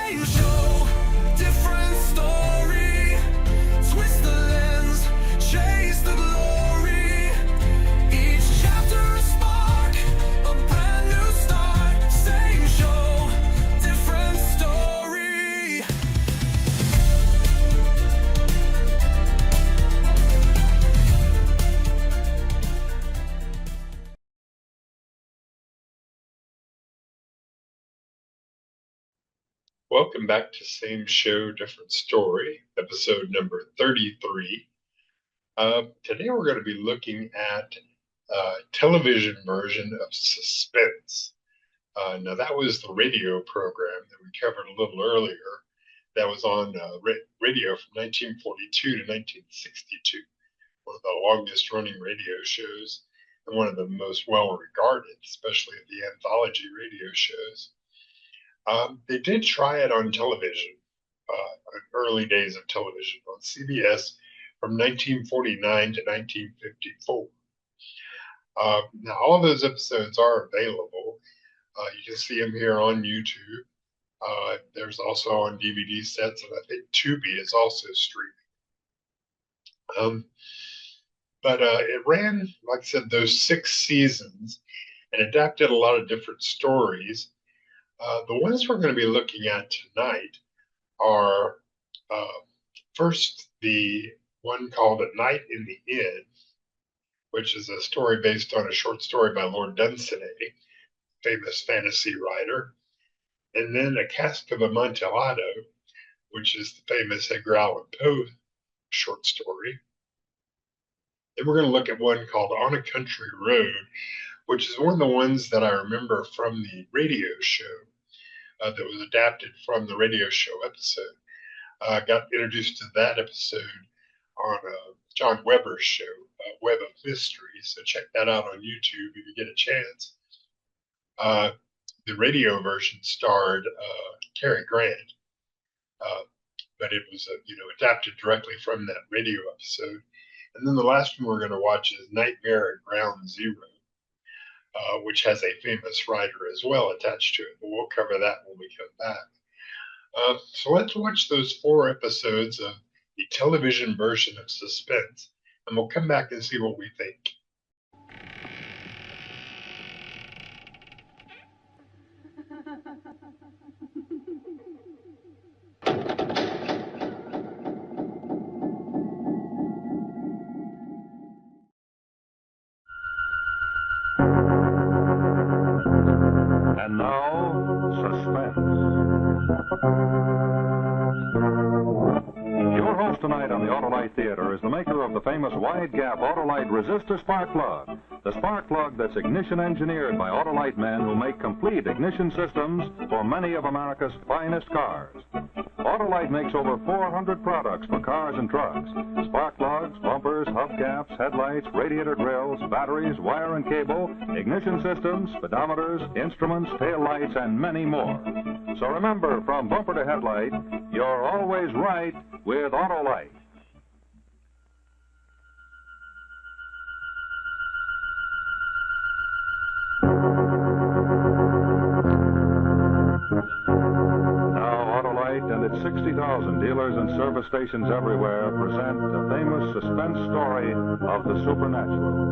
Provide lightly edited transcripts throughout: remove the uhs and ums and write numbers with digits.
Same show, different story. Twist the lens, chase the glory. Each chapter a spark, a brand new start. Same show, different story. Welcome back to Same Show, Different Story, episode number 33. Today we're going to be looking at a television version of Suspense. Now that was the radio program that we covered a little earlier that was on radio from 1942 to 1962, one of the longest running radio shows and one of the most well regarded, especially the anthology radio shows. They did try it on television, early days of television on CBS from 1949 to 1954. Now, all those episodes are available. You can see them here on YouTube. There's also on DVD sets, and I think Tubi is also streaming. But it ran, like I said, those 6 seasons and adapted a lot of different stories. The ones we're going to be looking at tonight are first the one called A Night in the Inn, which is a story based on a short story by Lord Dunsany, famous fantasy writer, and then A Cask of Amontillado, which is the famous Edgar Allan Poe short story. Then we're going to look at one called On a Country Road, which is one of the ones that I remember from the radio show that was adapted from the radio show episode. I got introduced to that episode on John Weber's show, Web of Mystery, so check that out on YouTube if you get a chance. The radio version starred Cary Grant, but it was adapted directly from that radio episode. And then the last one we're going to watch is Nightmare at Ground Zero, which has a famous writer as well attached to it, but we'll cover that when we come back. So let's watch those 4 episodes of the television version of Suspense, and we'll come back and see what we think. And now, Suspense. Your host tonight on the Autolite Theater is the maker of the famous wide-gap Autolite resistor spark plug. The spark plug that's ignition engineered by Autolite men who make complete ignition systems for many of America's finest cars. Autolite makes over 400 products for cars and trucks. Spark plugs, bumpers, hubcaps, headlights, radiator grills, batteries, wire and cable, ignition systems, speedometers, instruments, tail lights, and many more. So remember, from bumper to headlight, you're always right with Autolite. And its 60,000 dealers and service stations everywhere present the famous suspense story of the supernatural.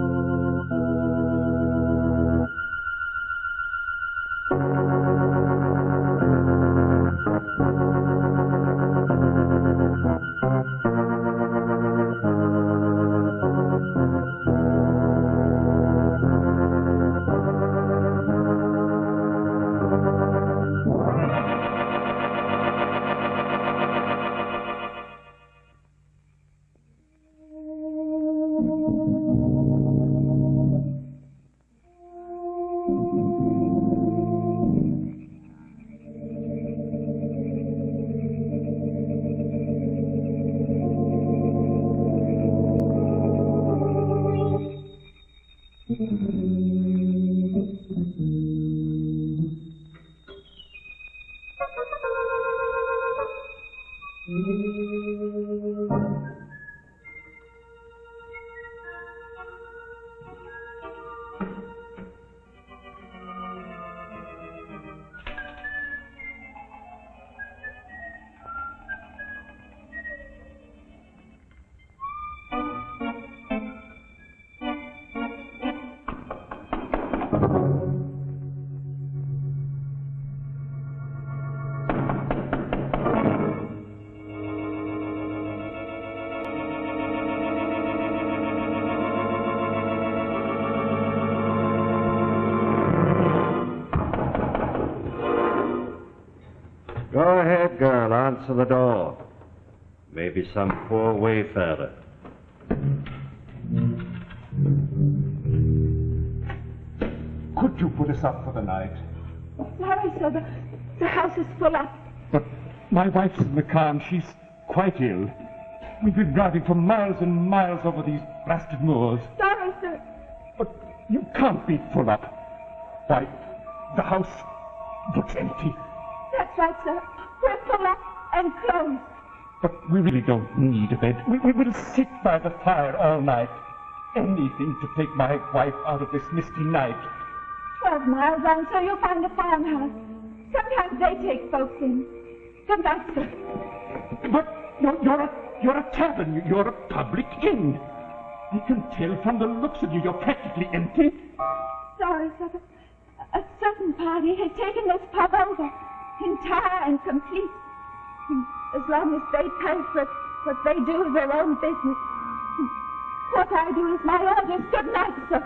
Go ahead, girl. Answer the door. Maybe some poor wayfarer. Could you put us up for the night? Sorry, sir. The house is full up. But my wife's in the car and she's quite ill. We've been driving for miles and miles over these blasted moors. Sorry, sir. But you can't be full up. Why, the house looks empty. That's right, sir. We're full up and closed. But we really don't need a bed. We will sit by the fire all night. Anything to take my wife out of this misty night. 12 miles on, sir, you'll find a farmhouse. Sometimes they take folks in. Good night, sir. But you're a tavern. You're a public inn. I can tell from the looks of you, you're practically empty. Sorry, sir. A certain party has taken this pub over, entire and complete. And as long as they pay for it, what they do is their own business. What I do is my orders. Good night, sir.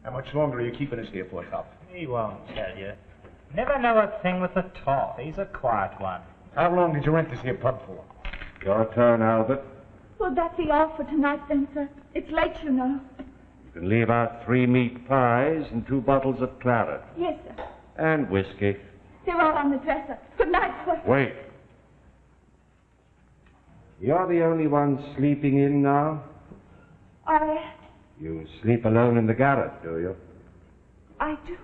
How much longer are you keeping us here for, Top? He won't tell you. Never know a thing with the top. He's a quiet one. How long did you rent this here pub for? Your turn, Albert. Will that be all for tonight, then, sir? It's late, you know. You can leave out 3 meat pies and 2 bottles of claret. Yes, sir. And whiskey. They're all on the dresser. Good night, sir. Wait. You're the only one sleeping in now? You sleep alone in the garret, do you? I do.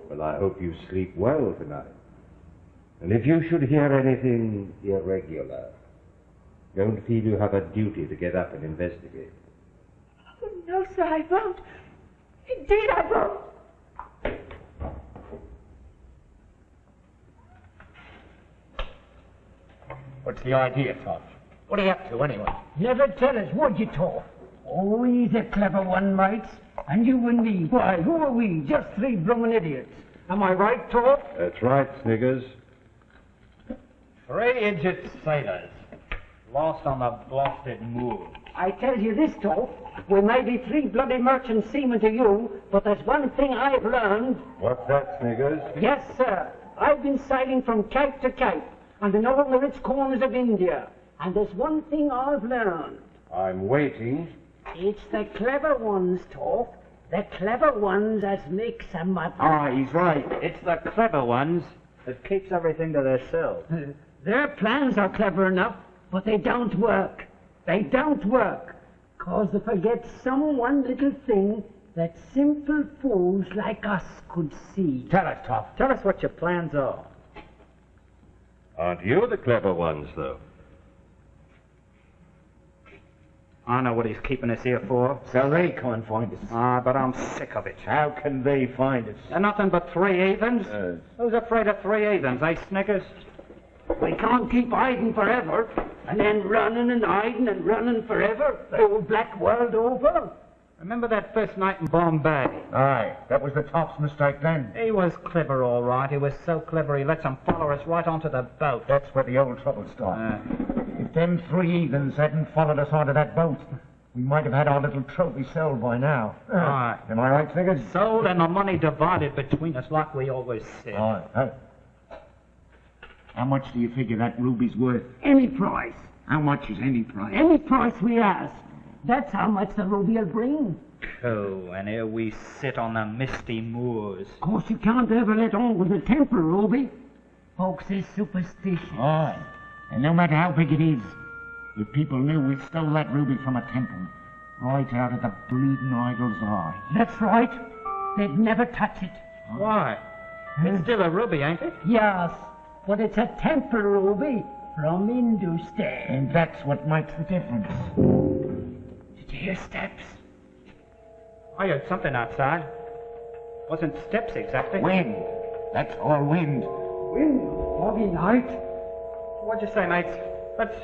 Well, I hope you sleep well tonight. And if you should hear anything irregular, don't feel you have a duty to get up and investigate. Oh, no, sir, I won't. Indeed, I won't. What's the idea, Top? What are you up to, anyway? Never tell us, would you, Torf? Oh, he's a clever one, mates. And you and me, why, who are we? Just 3 bloomin' idiots. Am I right, Torf? That's right, Sniggers. 3 idiot sailors, lost on the blasted moor. I tell you this, Torf. We may be 3 bloody merchant seamen to you, but there's one thing I've learned. What's that, Sniggers? Yes, sir. I've been sailing from Cape to Cape, and in all the rich corners of India. And there's one thing I've learned. I'm waiting. It's the clever ones, Torf. The clever ones that makes a mother. Ah, he's right. It's the clever ones that keeps everything to themselves. Their plans are clever enough, but they don't work. They don't work. 'Cause they forget some one little thing that simple fools like us could see. Tell us, Top. Tell us what your plans are. Aren't you the clever ones, though? I know what he's keeping us here for. So they can't find us. Ah, but I'm sick of it. How can they find us? They're nothing but 3 heathens. Who's afraid of 3 heathens, eh, Snickers? We can't keep hiding forever, and then running and hiding and running forever, the whole black world over. Remember that first night in Bombay? Aye, that was the Top's mistake then. He was clever, all right. He was so clever he let them follow us right onto the boat. That's where the old trouble started. If them 3 heathens hadn't followed us onto that boat, we might have had our little trophy sold by now. Aye. Am I right, Sniggers? Sold and the money divided between us like we always said. Aye. How much do you figure that ruby's worth? Any price. How much is any price? Any price we ask. That's how much the ruby will bring. Oh, and here we sit on the misty moors. Of course, you can't ever let on with the temple, Ruby. Folks is superstitious. Aye. And no matter how big it is, if people knew we stole that ruby from a temple, right out of the bleeding idol's eye. That's right. They'd never touch it. Why? It's still a ruby, ain't it? Yes, but it's a temple ruby from Hindustan. And that's what makes the difference. Did you hear steps? I heard something outside. Wasn't steps exactly. Wind. That's all wind. Wind, foggy night. What'd you say, mates? Let's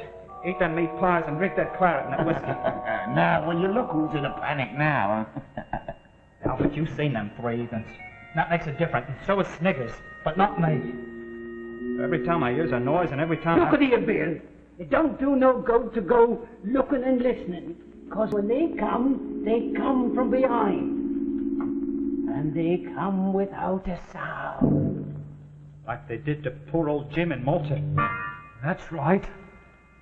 eat them meat pies and drink that claret and that whiskey. Now, will you look who's in a panic now? Albert, you've seen them 3 heathens. That makes it different, and so is Sniggers, but not me. Every time I hears a noise and every time Look at here, Bill. It don't do no good to go looking and listening, 'cause when they come from behind. and they come without a sound. Like they did to poor old Jim in Malta. That's right.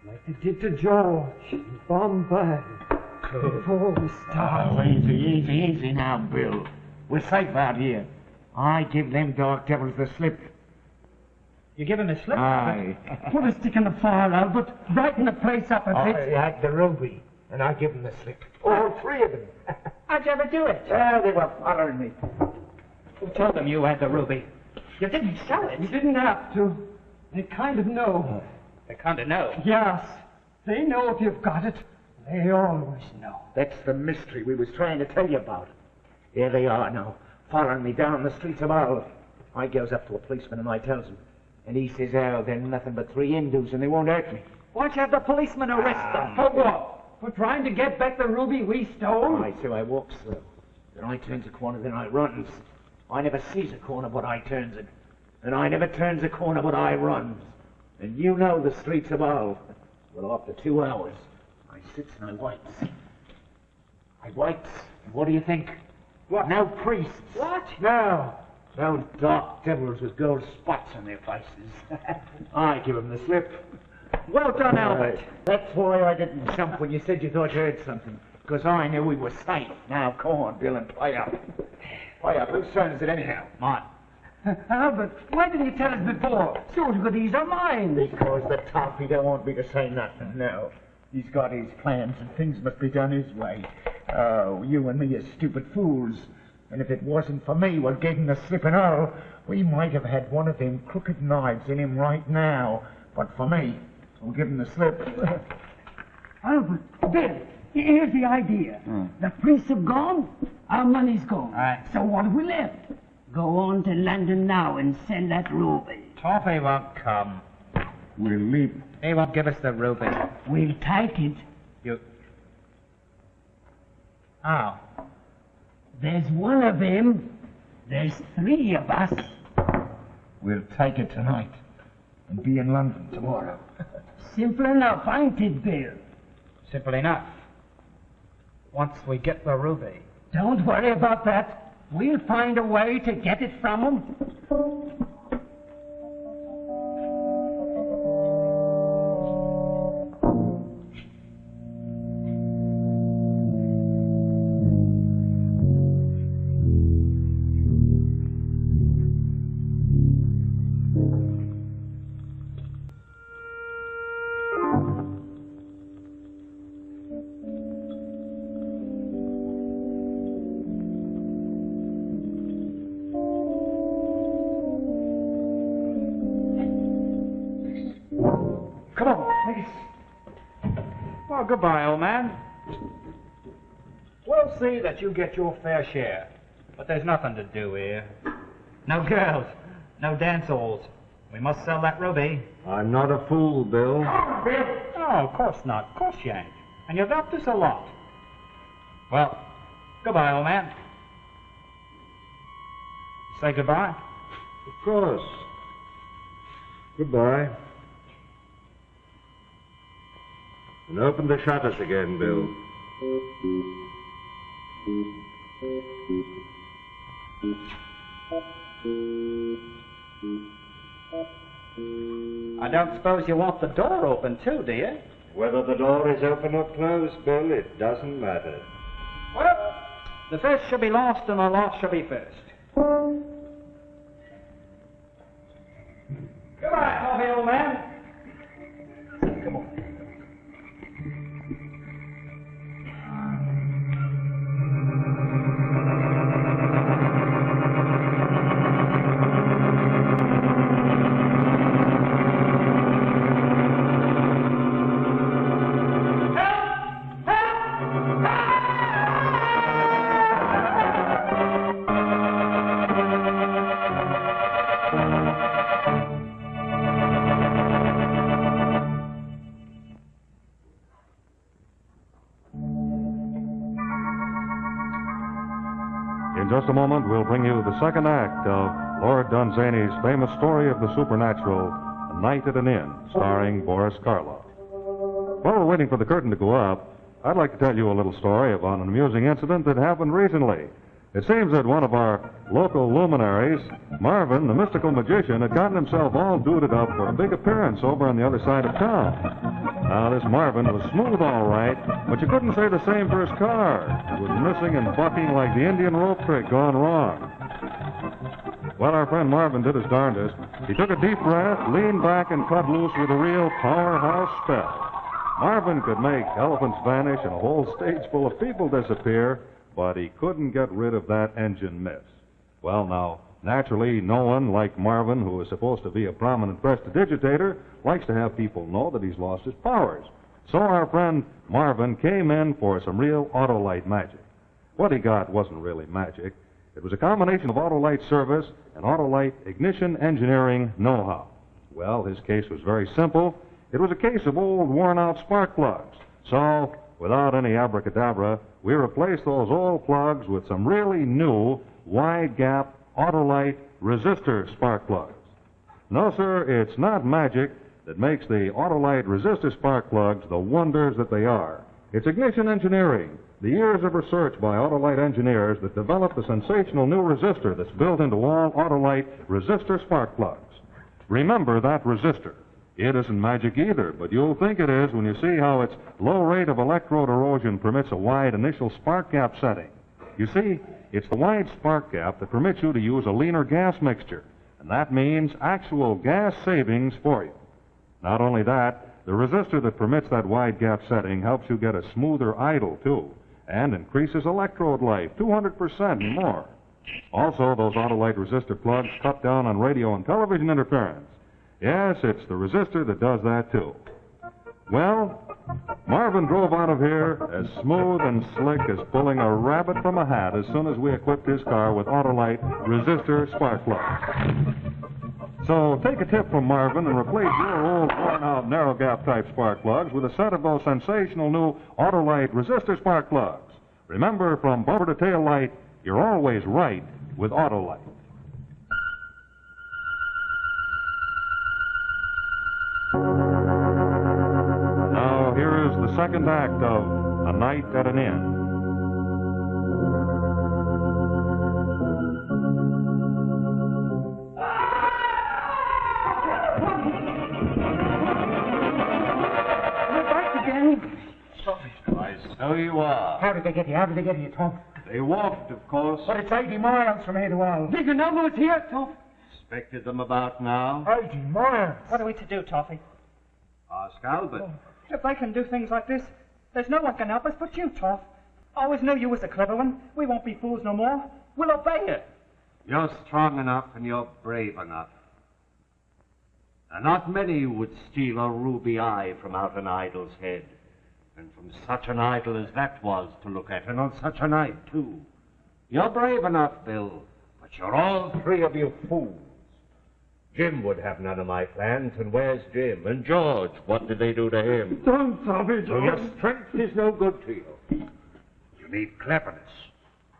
Like they did to George in Bombay. Before we start. Oh, easy now, Bill. We're safe out here. I give them dark devils the slip. You give him a slip? Aye. Put a stick in the fire, Albert. Brighten the place up a bit. I had the ruby, and I give them the slip. All three of them. How'd you ever do it? Well, they were following me. Who told them you had the ruby? You didn't sell it. You didn't have to. They kind of know. They kind of know. Yes. They know if you've got it. They always know. That's the mystery we was trying to tell you about. Here they are now, following me down the streets of Hull. I goes up to a policeman and I tells him. And he says, oh, they're nothing but three Hindus and they won't hurt me. Why don't you have the policeman arrest them? For what? For trying to get back the ruby we stole? Aye, so I walks through. Then I turns a corner, then I runs. I never sees a corner but I turns it. And I never turns a corner but I runs. And you know the streets of Hull. Well, after 2 hours, I sits and I waits. I waits. And what do you think? What? No priests. What? No. No dark devils with gold spots on their faces. I give them the slip. Well done, Albert. That's why I didn't jump when you said you thought you heard something. Because I knew we were safe. Now, come on, Bill, and play up. Play up. Whose turn is it anyhow? Mine. Albert, why didn't you tell us before? So we could ease our minds. Because the toffee don't want me to say nothing. No. He's got his plans and things must be done his way. Oh, you and me are stupid fools. And if it wasn't for me what gave him the slip and all, we might have had one of them crooked knives in him right now. But for me, who'll give him the slip. Albert, Bill, here's the idea. The priests have gone, our money's gone. Right. So what have we left? Go on to London now and sell that ruby. Toffee won't come. We'll leave. He won't give us the ruby. We'll take it. You... How? There's one of them. There's three of us. We'll take it tonight and be in London tomorrow. Simple enough, ain't it, Bill? Simple enough. Once we get the ruby. Don't worry about that. We'll find a way to get it from them. Come on, please. Well, goodbye, old man. We'll see that you get your fair share. But there's nothing to do here. No girls, no dance halls. We must sell that ruby. I'm not a fool, Bill. Oh, of course not. Of course you ain't. And you've helped us a lot. Well, goodbye, old man. Say goodbye. Of course. Goodbye. And open the shutters again, Bill. I don't suppose you want the door open too, do you? Whether the door is open or closed, Bill, it doesn't matter. Well, the first shall be last and the last shall be first. Goodbye, Toffee, old man. Come on. In just a moment, we'll bring you the second act of Lord Dunsany's famous story of the supernatural, A Night at an Inn, starring Boris Karloff. While we're waiting for the curtain to go up, I'd like to tell you a little story about an amusing incident that happened recently. It seems that one of our local luminaries, Marvin, the mystical magician, had gotten himself all duded up for a big appearance over on the other side of town. Now, this Marvin was smooth all right, but you couldn't say the same for his car. It was missing and bucking like the Indian rope trick gone wrong. Well, our friend Marvin did his darndest. He took a deep breath, leaned back, and cut loose with a real powerhouse spell. Marvin could make elephants vanish and a whole stage full of people disappear, but he couldn't get rid of that engine miss. Well, now, naturally, no one like Marvin, who is supposed to be a prominent prestidigitator, likes to have people know that he's lost his powers. So our friend Marvin came in for some real Autolite magic. What he got wasn't really magic. It was a combination of Autolite service and Autolite ignition engineering know-how. Well, his case was very simple. It was a case of old worn-out spark plugs. So, without any abracadabra, we replaced those old plugs with some really new wide-gap Autolite resistor spark plugs. No, sir, it's not magic that makes the Autolite resistor spark plugs the wonders that they are. It's ignition engineering, the years of research by Autolite engineers that developed the sensational new resistor that's built into all Autolite resistor spark plugs. Remember that resistor. It isn't magic either, but you'll think it is when you see how its low rate of electrode erosion permits a wide initial spark gap setting. You see, it's the wide spark gap that permits you to use a leaner gas mixture, and that means actual gas savings for you. Not only that, the resistor that permits that wide gap setting helps you get a smoother idle, too, and increases electrode life 200% and more. Also, those Autolite resistor plugs cut down on radio and television interference. Yes, it's the resistor that does that, too. Well, Marvin drove out of here as smooth and slick as pulling a rabbit from a hat as soon as we equipped his car with Autolite resistor spark plugs. So take a tip from Marvin and replace your old worn-out narrow gap type spark plugs with a set of those sensational new Autolite resistor spark plugs. Remember, from bumper to tail light, you're always right with Autolite. Now, here is the second act of A Night at an Inn. So you are. How did they get you? How did they get you, Tom? They walked, of course. But it's 80 miles from here to Hull. Did you know who's here, Tom? Expected them about now. 80 miles? What are we to do, Toffee? Ask Albert. If they can do things like this, there's no one can help us but you, Toff. I always knew you was the clever one. We won't be fools no more. We'll obey you. You're strong enough and you're brave enough. And not many would steal a ruby eye from out an idol's head. And from such an idol as that was to look at, and on such a night, too. You're brave enough, Bill, but you're all three of you fools. Jim would have none of my plans, and where's Jim? And George, what did they do to him? Don't, Tommy, So your strength is no good to you. You need cleverness,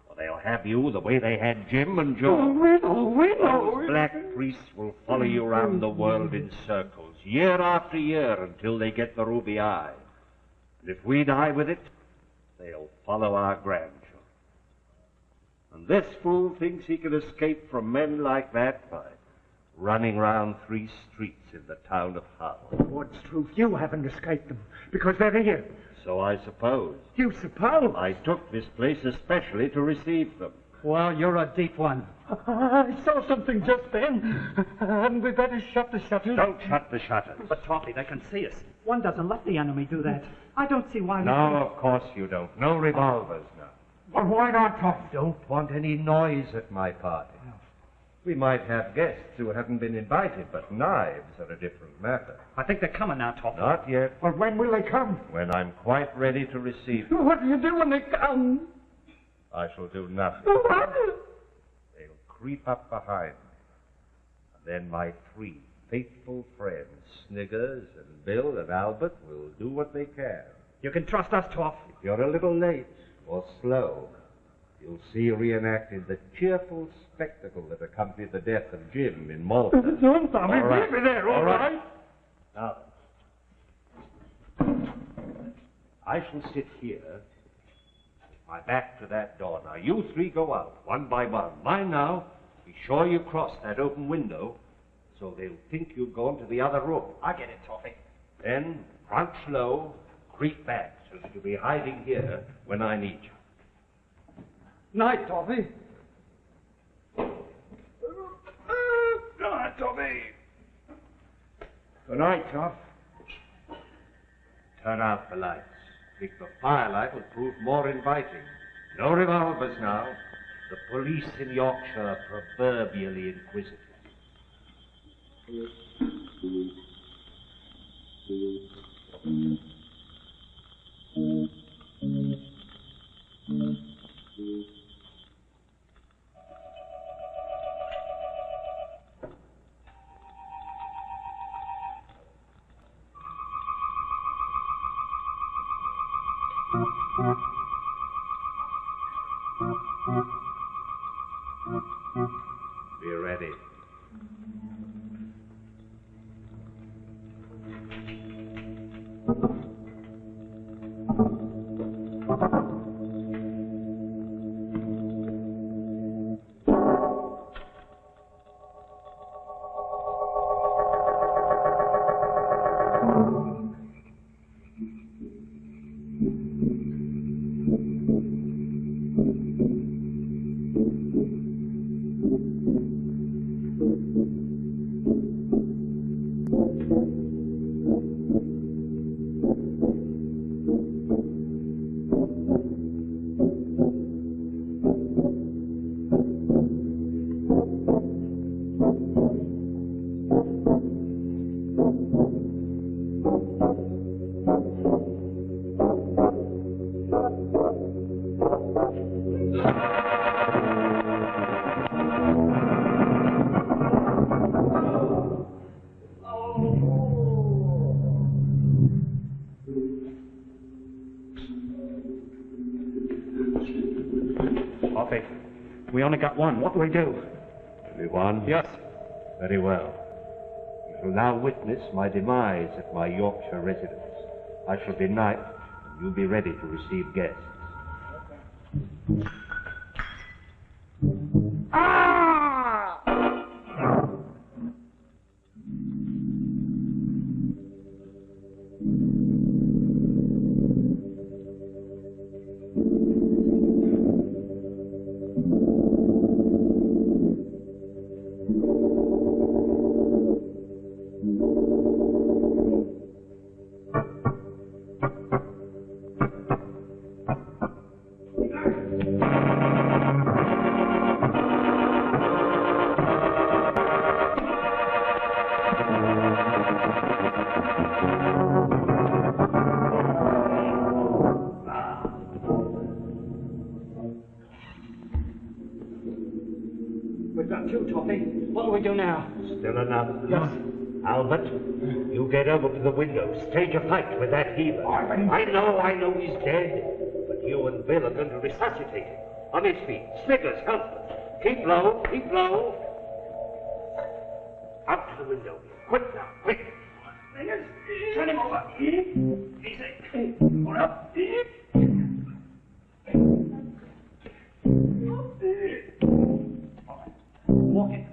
or they'll have you the way they had Jim and George. We know. Those black priests will follow you around the world in circles, year after year, until they get the ruby eye. And if we die with it, they'll follow our grandchildren. And this fool thinks he can escape from men like that by running round 3 streets in the town of Hull. What's truth? You haven't escaped them, because they're here. So I suppose. You suppose? I took this place especially to receive them. Well, you're a deep one. I saw something just then. Hadn't we better shut the shutters? Don't shut the shutters. But, Toffee, they can see us. One doesn't let the enemy do that. I don't see why... No, of course you don't. No revolvers now. Well, why not, Tom? Don't want any noise at my party. We might have guests who haven't been invited, but knives are a different matter. I think they're coming now, Toffee. Not yet. Well, when will they come? When I'm quite ready to receive them, What do you do when they come? I shall do nothing. What? They'll creep up behind me. And then my 3 faithful friends, Sniggers and Bill and Albert, will do what they can. You can trust us, Toff. If you're a little late or slow, you'll see reenacted the cheerful spectacle that accompanied the death of Jim in Malta. Don't, Tommy. All right. Leave me there, all right? Now, I shall sit here My back to that door. Now, you three go out, one by one. Mind now, be sure you cross that open window so they'll think you've gone to the other room. I get it, Toffee. Then crouch low, creep back so that you'll be hiding here when I need you. Night, Toffee. Night, Tommy. Good night, Toff. Turn out the lights. Think the firelight will prove more inviting. No revolvers now. The police in Yorkshire are proverbially inquisitive. Be ready. Toffee, we only got one. What do we do? Only one? Yes. Very well. You shall now witness my demise at my Yorkshire residence. I shall be night, and you'll be ready to receive guests. We've got two, Toffee. What do we do now? Still enough. Yes. Albert, you get over to the window. Stage a fight with that healer. I know he's dead. But you and Bill are going to resuscitate him. On his feet. Sniggers, help. Keep low, keep low. Out to the window. Quick now, quick. Sniggers, turn him over. Easy. Hold up. Walk it.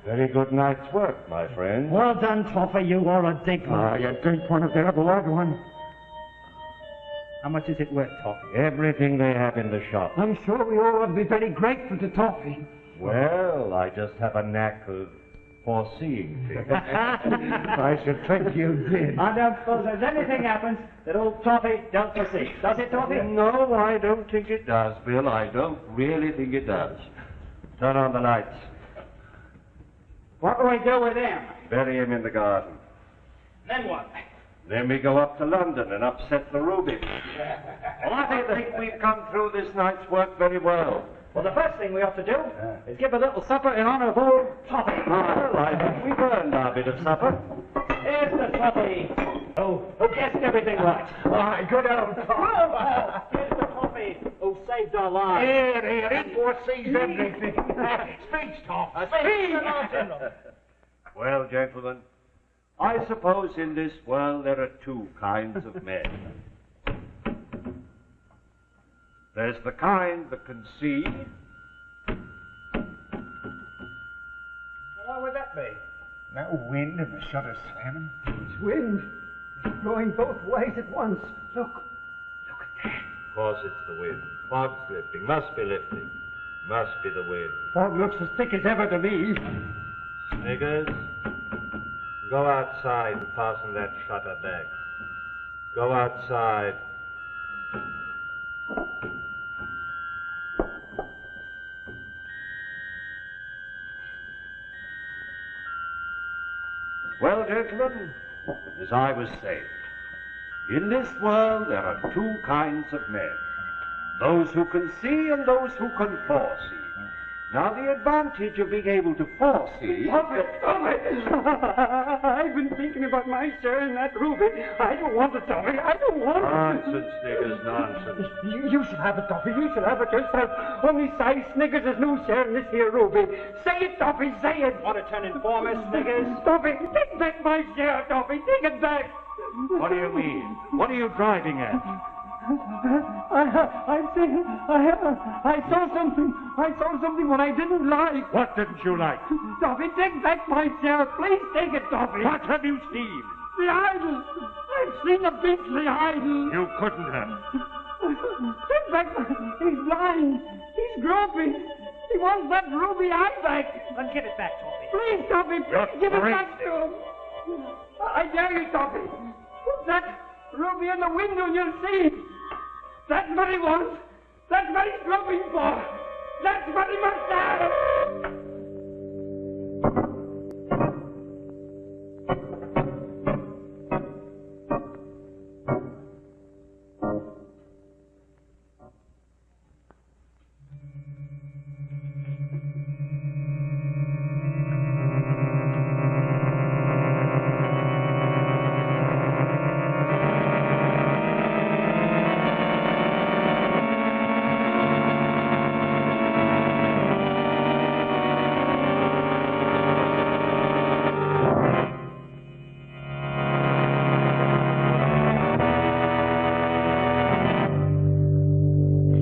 Very good night's work, my friend. Well done, Toffee, you are a digger. You drink one of their blood one. How much is it worth, Toffee? Everything they have in the shop. I'm sure we all ought to be very grateful to Toffee. Well, I just have a knack of foreseeing things. I should think you did. I don't suppose there's anything happens that old Toffee don't foresee. Does it, Toffee? No, I don't think it does, Bill. I don't really think it does. Turn on the lights. What do we do with him? Bury him in the garden. Then what? Then we go up to London and upset the ruby. Well, I think we've come through this night's work very well. Well, the first thing we ought to do is give a little supper in honor of old Toffee. Well, I think we've earned our bit of supper. Here's the Toffee. Oh, who guessed everything right. Aye, good old Tom. Here's the Toffee who saved our lives. Here, he foresees everything. Speech, Tom. Speech. Well, gentlemen, I suppose in this world there are two kinds of men. There's the kind that can see. What would that be? No wind and the shutters slamming. It's wind. It's blowing both ways at once. Look. Look at that. Of course it's the wind. Fog's lifting. Must be lifting. Must be the wind. Fog looks as thick as ever to me. Sniggers, go outside and fasten that shutter back. Go outside. Well, gentlemen, as I was saying, in this world there are two kinds of men. Those who can see and those who can foresee. Now, the advantage of being able to foresee... Stop it! I've been thinking about my share in that ruby. I don't want it, Toffee. I don't want it. Nonsense, Sniggers, nonsense. You should have it, Toffee. You should have it yourself. Only Si Sniggers has no share in this here ruby. Say it, Toffee. Say it. Want to turn informer, Sniggers? Toffee, take back my share, Toffee. Take it back. What do you mean? What are you driving at? I saw something. I saw something what I didn't like. What didn't you like? Toffee, take back my share. Please take it, Toffee. What have you seen? The idol. I've seen a beastly idol. You couldn't have. Take back my... He's blind. He's groping. He wants that ruby eye back. Then give it back, Toffee. Please, Toffee, You're please give it crazy. back to him. I dare you, Toffee. Put that ruby in the window and you'll see. That's what he wants. That's what he's groping for. That's what he must have.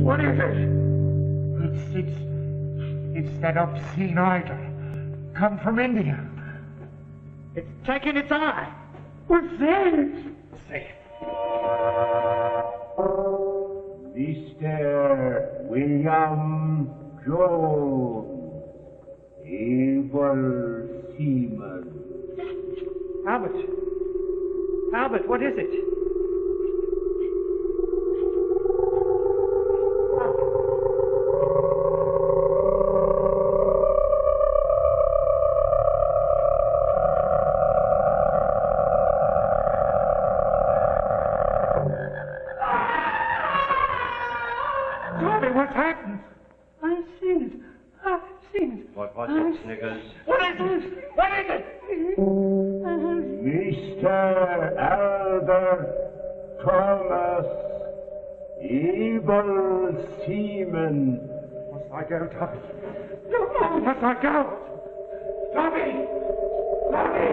What is it? It's that obscene idol. Come from India. It's taking its eye. What's that? Say Mr. William Jones, evil seaman. Albert. Albert, what is it? Tommy, what's happened? I've seen it. I've seen it. What was it, Sniggers? What is it? What is it? Mr. Albert Thomas, evil seaman. Must I go, Tommy? No, Must I go? Tommy! Tommy!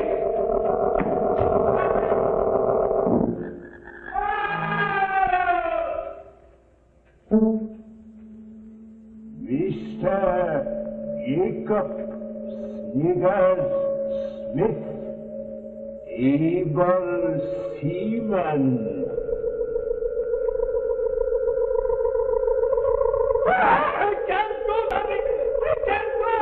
Mr. Jacob Sniggers Smith, able seaman. I can't go, Daddy! I can't go!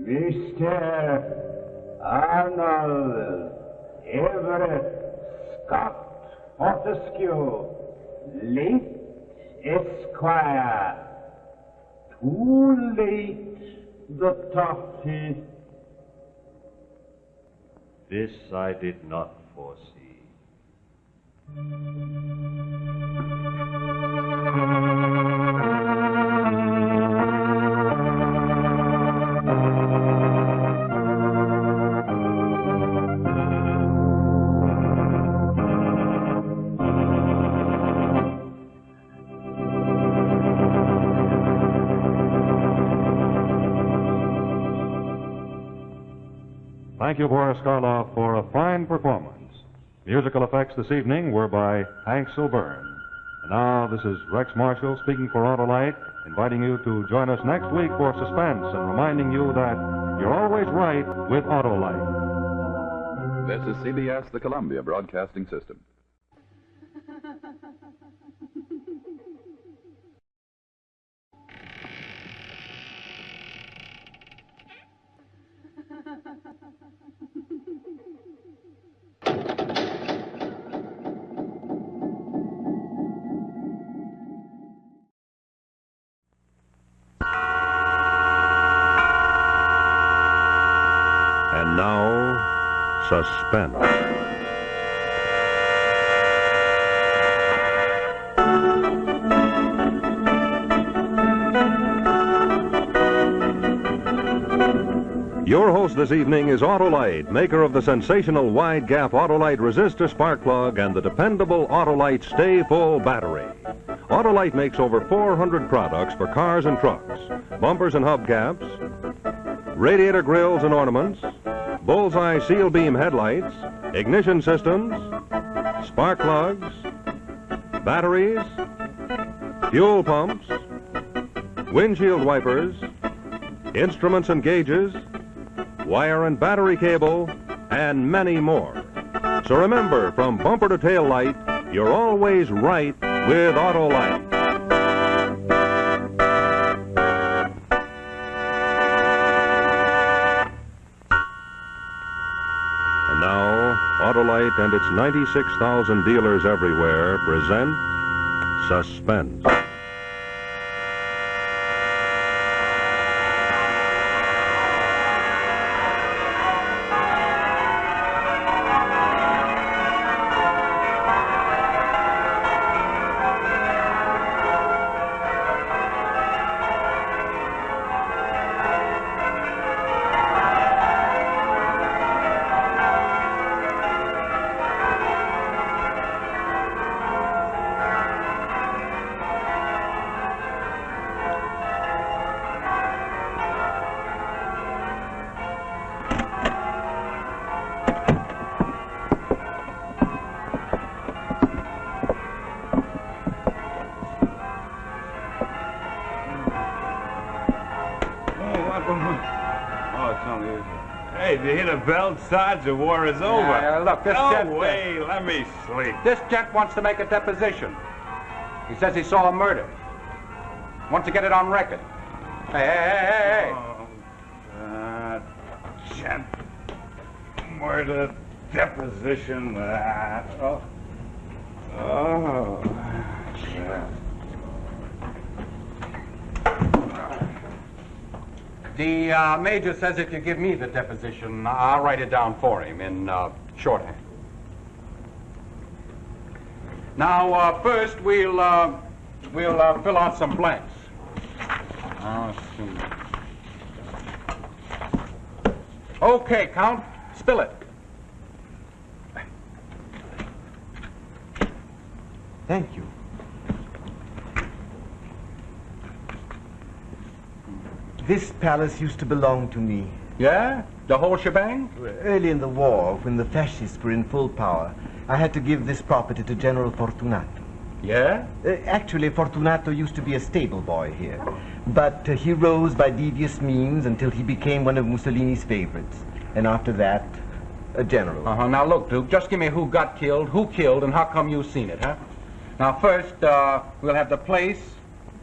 Mr. Arnold Everett Scott Fortescue, late Esquire. Too late, the tofty. This I did not foresee. Thank you, Boris Karloff, for a fine performance. Musical effects this evening were by Hank Silburn. And now, this is Rex Marshall speaking for Autolite, inviting you to join us next week for Suspense and reminding you that you're always right with Autolite. This is CBS, the Columbia Broadcasting System. And now, Suspense. Your host this evening is Autolite, maker of the sensational wide-gap Autolite resistor spark plug and the dependable Autolite Stay Full battery. Autolite makes over 400 products for cars and trucks, bumpers and hubcaps, radiator grills and ornaments, bullseye seal beam headlights, ignition systems, spark plugs, batteries, fuel pumps, windshield wipers, instruments and gauges, wire and battery cable, and many more. So remember, from bumper to tail light, you're always right with Autolite. And now, Autolite and its 96,000 dealers everywhere present Suspense. Hey, did you hear the bell, Sarge? The war is over. Look, this No gent... way, let me sleep. This gent wants to make a deposition. He says he saw a murder. Wants to get it on record. Hey. Oh, gent. Murder, deposition, Oh, yeah. The major says if you give me the deposition, I'll write it down for him in shorthand. Now, first we'll fill out some blanks. Okay, Count, spill it. Thank you. This palace used to belong to me. Yeah? The whole shebang? Early in the war, when the fascists were in full power, I had to give this property to General Fortunato. Yeah? Actually, Fortunato used to be a stable boy here. But he rose by devious means until he became one of Mussolini's favorites. And after that, a general. Now look, Duke, just give me who got killed, who killed, and how come you've seen it, huh? Now first, we'll have the place,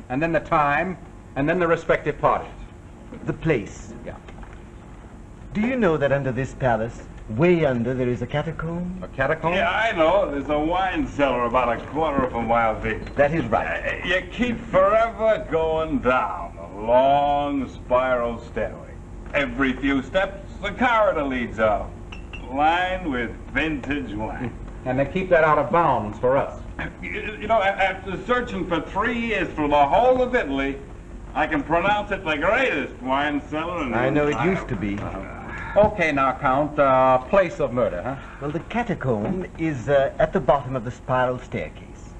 and then the time, and then the respective parties. The place? Yeah. Do you know that under this palace, way under, there is a catacomb? A catacomb? Yeah, I know. There's a wine cellar about a quarter of a mile deep. That is right. You keep forever going down a long spiral stairway. Every few steps, the corridor leads up, lined with vintage wine. And they keep that out of bounds for us. You know, after searching for 3 years through the whole of Italy, I can pronounce it the greatest wine cellar in the I know it entire used to be. Okay, now, Count, place of murder, huh? Well, the catacomb is at the bottom of the spiral staircase.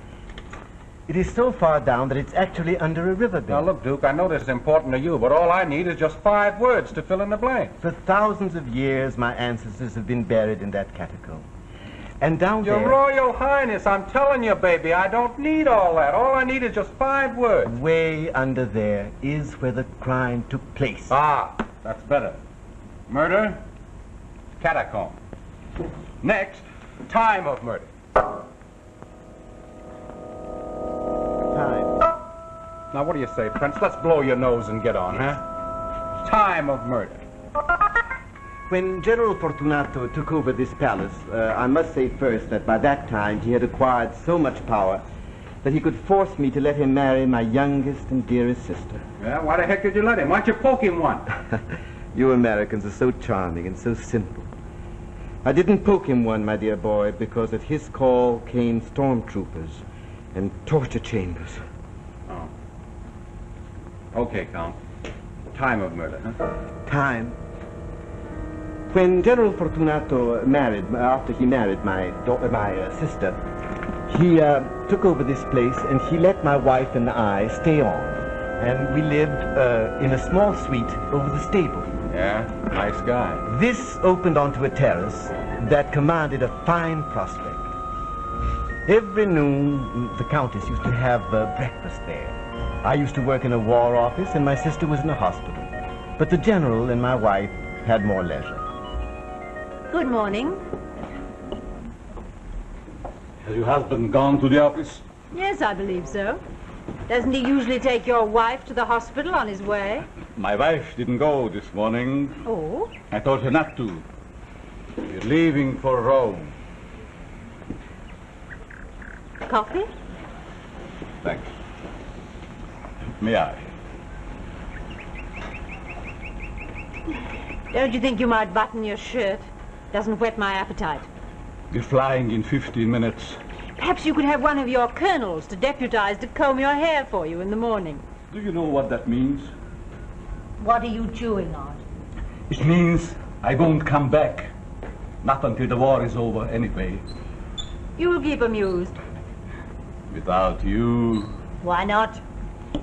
It is so far down that it's actually under a riverbed. Now, look, Duke, I know this is important to you, but all I need is just 5 words to fill in the blanks. For thousands of years, my ancestors have been buried in that catacomb. And down Your there... Royal Highness, I'm telling you, baby, I don't need all that. All I need is just 5 words. Way under there is where the crime took place. Ah, that's better. Murder, catacomb. Next, time of murder. Time. Now, what do you say, Prince? Let's blow your nose and get on, huh? Time of murder. When General Fortunato took over this palace, I must say first that by that time he had acquired so much power that he could force me to let him marry my youngest and dearest sister. Yeah, why the heck did you let him? Why don't you poke him one? You Americans are so charming and so simple. I didn't poke him one, my dear boy, because at his call came stormtroopers and torture chambers. Oh. Okay, Count. Time of murder, huh? Time. When General Fortunato married, after he married my sister, he took over this place and he let my wife and I stay on. And we lived in a small suite over the stable. Yeah, nice guy. This opened onto a terrace that commanded a fine prospect. Every noon, the Countess used to have breakfast there. I used to work in a war office and my sister was in a hospital. But the General and my wife had more leisure. Good morning. Has your husband gone to the office? Yes, I believe so. Doesn't he usually take your wife to the hospital on his way? My wife didn't go this morning. Oh? I told her not to. We're leaving for Rome. Coffee? Thanks. May I? Don't you think you might button your shirt? Doesn't whet my appetite. We're flying in 15 minutes. Perhaps you could have one of your colonels to deputize to comb your hair for you in the morning. Do you know what that means? What are you chewing on? It means I won't come back. Not until the war is over, anyway. You'll keep amused. Without you... Why not?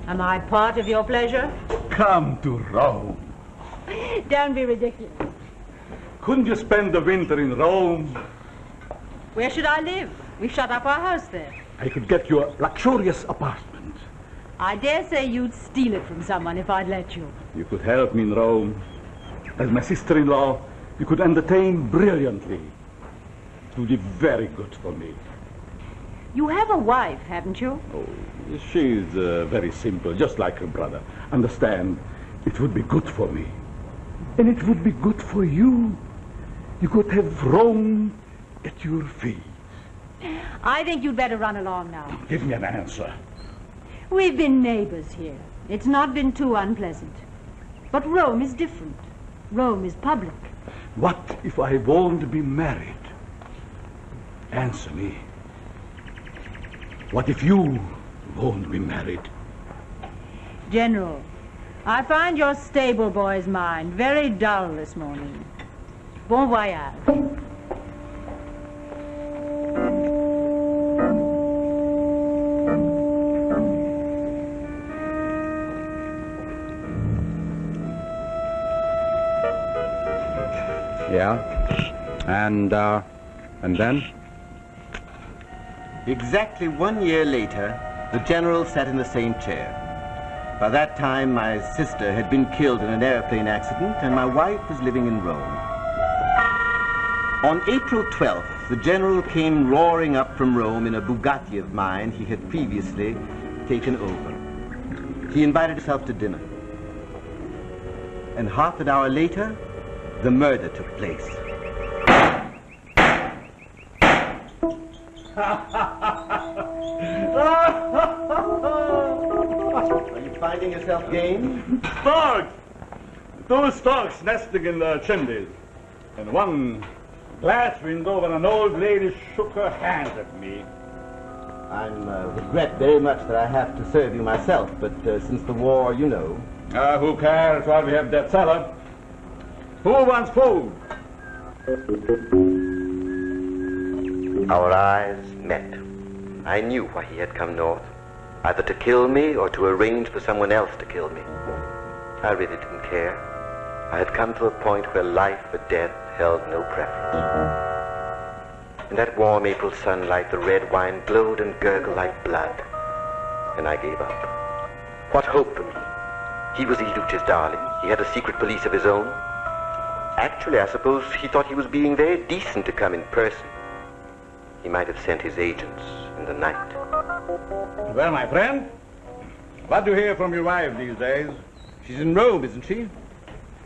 Am I part of your pleasure? Come to Rome. Don't be ridiculous. Couldn't you spend the winter in Rome? Where should I live? We've shut up our house there. I could get you a luxurious apartment. I dare say you'd steal it from someone if I'd let you. You could help me in Rome. As my sister-in-law, you could entertain brilliantly. It would be very good for me. You have a wife, haven't you? Oh, she's very simple, just like her brother. Understand, it would be good for me. And it would be good for you. You could have Rome at your feet. I think you'd better run along now. Give me an answer. We've been neighbors here. It's not been too unpleasant. But Rome is different. Rome is public. What if I won't be married? Answer me. What if you won't be married? General, I find your stable boy's mind very dull this morning. Bon voyage. Yeah? And then? Exactly 1 year later, the general sat in the same chair. By that time, my sister had been killed in an airplane accident, and my wife was living in Rome. On April 12th, the general came roaring up from Rome in a Bugatti of mine he had previously taken over. He invited himself to dinner. And half an hour later, the murder took place. Are you finding yourself game? Storks! Two storks nesting in the chimneys. And one glass window when an old lady shook her hand at me. I regret very much that I have to serve you myself, but since the war, you know. Who cares while we have that cellar? Who wants food? Our eyes met. I knew why he had come north, either to kill me or to arrange for someone else to kill me. I really didn't care. I had come to a point where life or death held no preference. In that warm April sunlight, the red wine glowed and gurgled like blood, and I gave up. What hope for me? He was Iluch's darling. He had a secret police of his own. Actually, I suppose he thought he was being very decent to come in person. He might have sent his agents in the night. Well, my friend, what do you hear from your wife these days? She's in Rome, isn't she?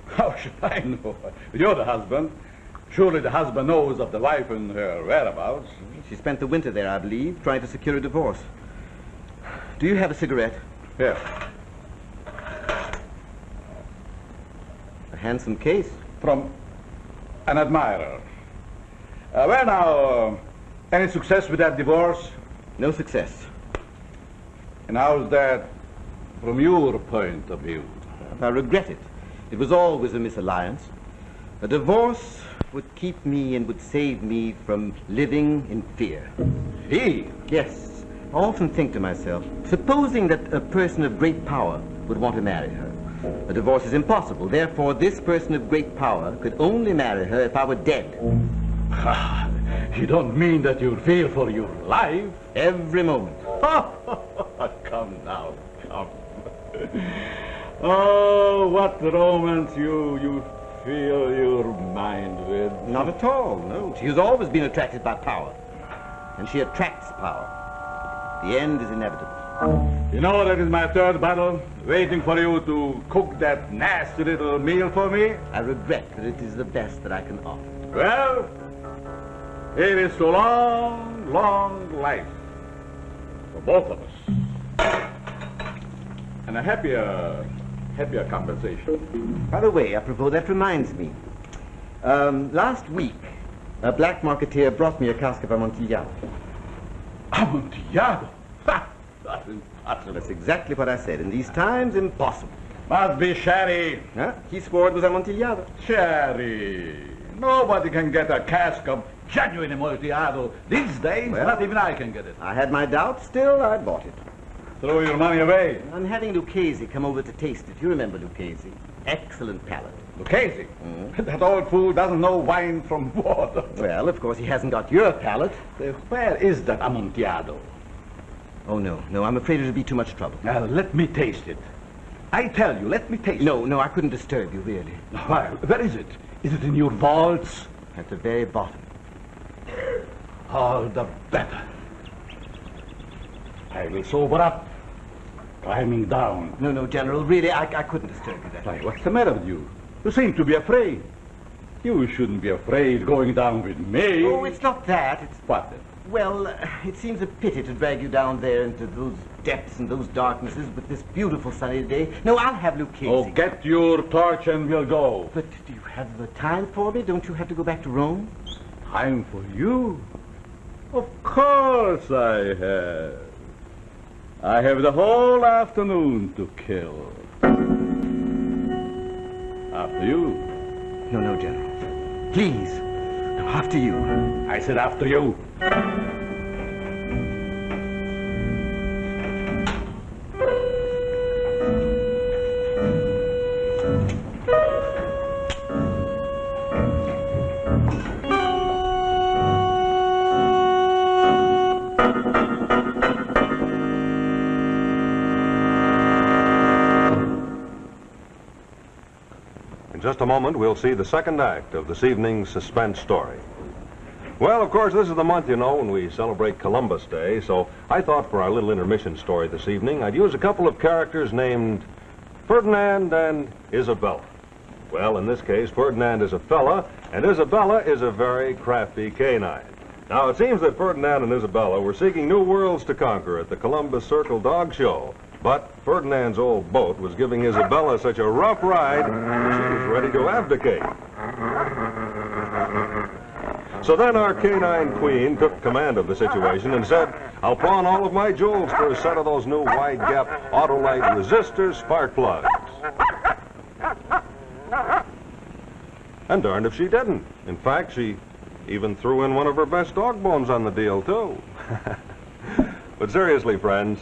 How should I know? You're the husband. Surely the husband knows of the wife and her whereabouts. She spent the winter there, I believe, trying to secure a divorce. Do you have a cigarette? Yes. A handsome case. From an admirer. Well, now, any success with that divorce? No success. And how's that from your point of view? I regret it. It was always a misalliance. A divorce would keep me and would save me from living in fear. Fear? Yes. I often think to myself, supposing that a person of great power would want to marry her. A divorce is impossible. Therefore, this person of great power could only marry her if I were dead. You don't mean that you fear for your life? Every moment. Come now, come. Oh, what romance you fill your mind with. Not at all, no. She has always been attracted by power. And she attracts power. The end is inevitable. You know that is my third battle, waiting for you to cook that nasty little meal for me? I regret that it is the best that I can offer. Well, it is a long, long life for both of us. And a happier compensation. By the way, apropos, that reminds me. Last week, a black marketeer brought me a cask of Amontillado. Amontillado? Ha! That's impossible. That's exactly what I said. In these times, impossible. Must be sherry. Huh? He swore it was Amontillado. Sherry. Nobody can get a cask of genuine Amontillado these days. Well, not even I can get it. I had my doubts. Still, I bought it. Throw your money away. I'm having Lucchese come over to taste it. You remember Lucchese? Excellent palate. Lucchese? That old fool doesn't know wine from water. Well, of course, he hasn't got your palate. Where is that Amontillado? Oh, no, I'm afraid it'll be too much trouble. Now, let me taste it. I tell you, let me taste it. No, I couldn't disturb you, really. Why, where is it? Is it in your vaults? At the very bottom. All the better. I will sober up. Climbing down. No, General, really, I couldn't disturb you that way. Why, what's the matter with you? You seem to be afraid. You shouldn't be afraid going down with me. Oh, it's not that. It's... What then? Well, it seems a pity to drag you down there into those depths and those darknesses with this beautiful sunny day. No, I'll have Lucchese. Oh, get your torch and we'll go. But do you have the time for me? Don't you have to go back to Rome? Time for you? Of course I have. I have the whole afternoon to kill. After you. No, General. Please. No, after you. I said after you. In just a moment, we'll see the second act of this evening's suspense story. Well, of course, this is the month, you know, when we celebrate Columbus Day, so I thought for our little intermission story this evening, I'd use a couple of characters named Ferdinand and Isabella. Well, in this case, Ferdinand is a fella, and Isabella is a very crafty canine. Now, it seems that Ferdinand and Isabella were seeking new worlds to conquer at the Columbus Circle Dog Show. But Ferdinand's old boat was giving Isabella such a rough ride that she was ready to abdicate. So then our canine queen took command of the situation and said, I'll pawn all of my jewels for a set of those new wide-gap Autolite resistor spark plugs. And darned if she didn't. In fact, she even threw in one of her best dog bones on the deal, too. But seriously, friends,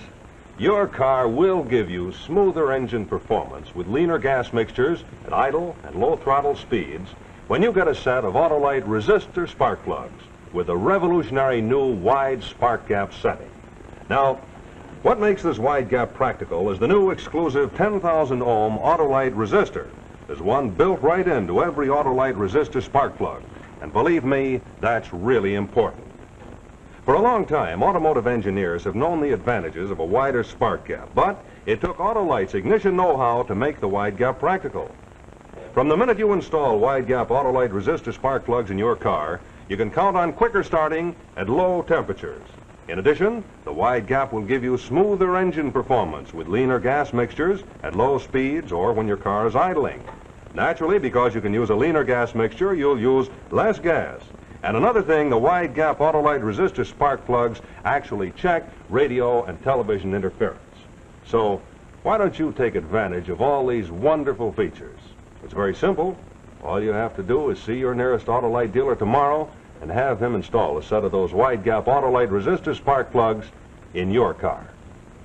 your car will give you smoother engine performance with leaner gas mixtures at idle and low throttle speeds when you get a set of Autolite resistor spark plugs with a revolutionary new wide spark gap setting. Now, what makes this wide gap practical is the new exclusive 10,000 ohm Autolite resistor. There's one built right into every Autolite resistor spark plug, and believe me, that's really important. For a long time, automotive engineers have known the advantages of a wider spark gap, but it took Autolite's ignition know-how to make the wide gap practical. From the minute you install wide gap Autolite resistor spark plugs in your car, you can count on quicker starting at low temperatures. In addition, the wide gap will give you smoother engine performance with leaner gas mixtures at low speeds or when your car is idling. Naturally, because you can use a leaner gas mixture, you'll use less gas. And another thing, the wide gap Autolite resistor spark plugs actually check radio and television interference. So why don't you take advantage of all these wonderful features? It's very simple. All you have to do is see your nearest Autolite dealer tomorrow and have him install a set of those wide gap Autolite resistor spark plugs in your car.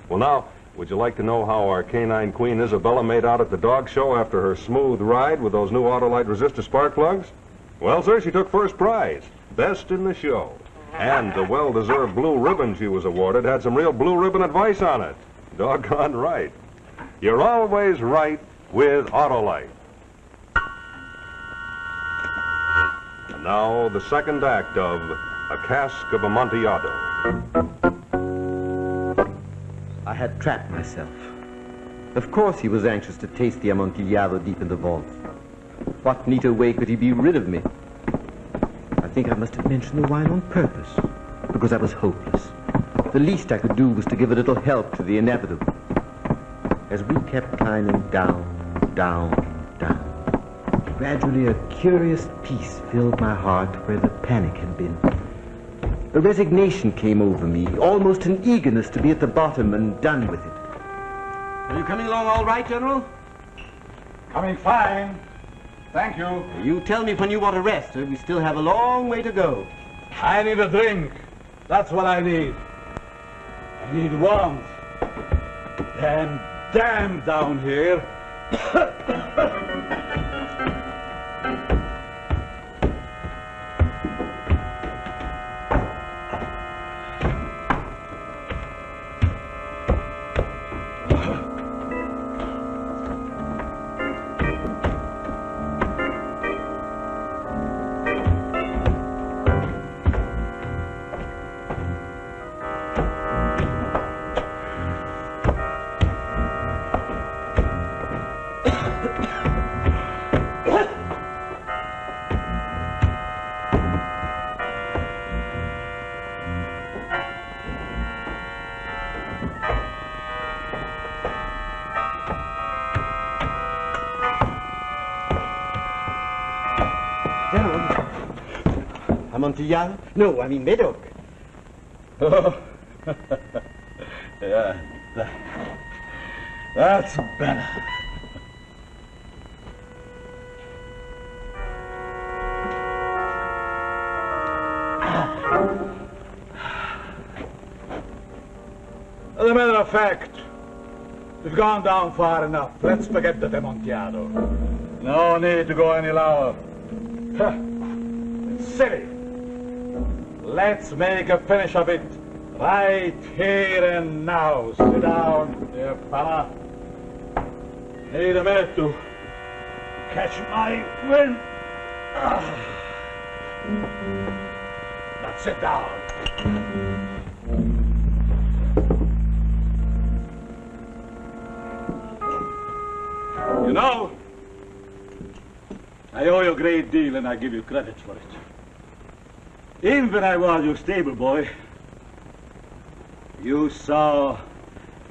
Well, now, would you like to know how our canine queen Isabella made out at the dog show after her smooth ride with those new Autolite resistor spark plugs? Well, sir, she took first prize, best in the show. And the well-deserved blue ribbon she was awarded had some real blue ribbon advice on it. Doggone right. You're always right with Autolite. And now, the second act of A Cask of Amontillado. I had trapped myself. Of course he was anxious to taste the Amontillado deep in the vault. What neater way could he be rid of me? I think I must have mentioned the wine on purpose, because I was hopeless. The least I could do was to give a little help to the inevitable. As we kept climbing down, down, down, gradually a curious peace filled my heart where the panic had been. A resignation came over me, almost an eagerness to be at the bottom and done with it. Are you coming along all right, General? Coming fine. Thank you. You tell me when you want to rest. We still have a long way to go. I need a drink. That's what I need. I need warmth. Damn down here. Amontillado? No, I mean Medoc. Oh, yeah, that's better. As a matter of fact, we've gone down far enough. Let's forget the Amontillado. No need to go any lower. It's silly. Let's make a finish of it Right here and now. Sit down, dear fella. Need a minute to catch my wind. Now sit down. You know, I owe you a great deal and I give you credit for it. Even when I was your stable boy, you saw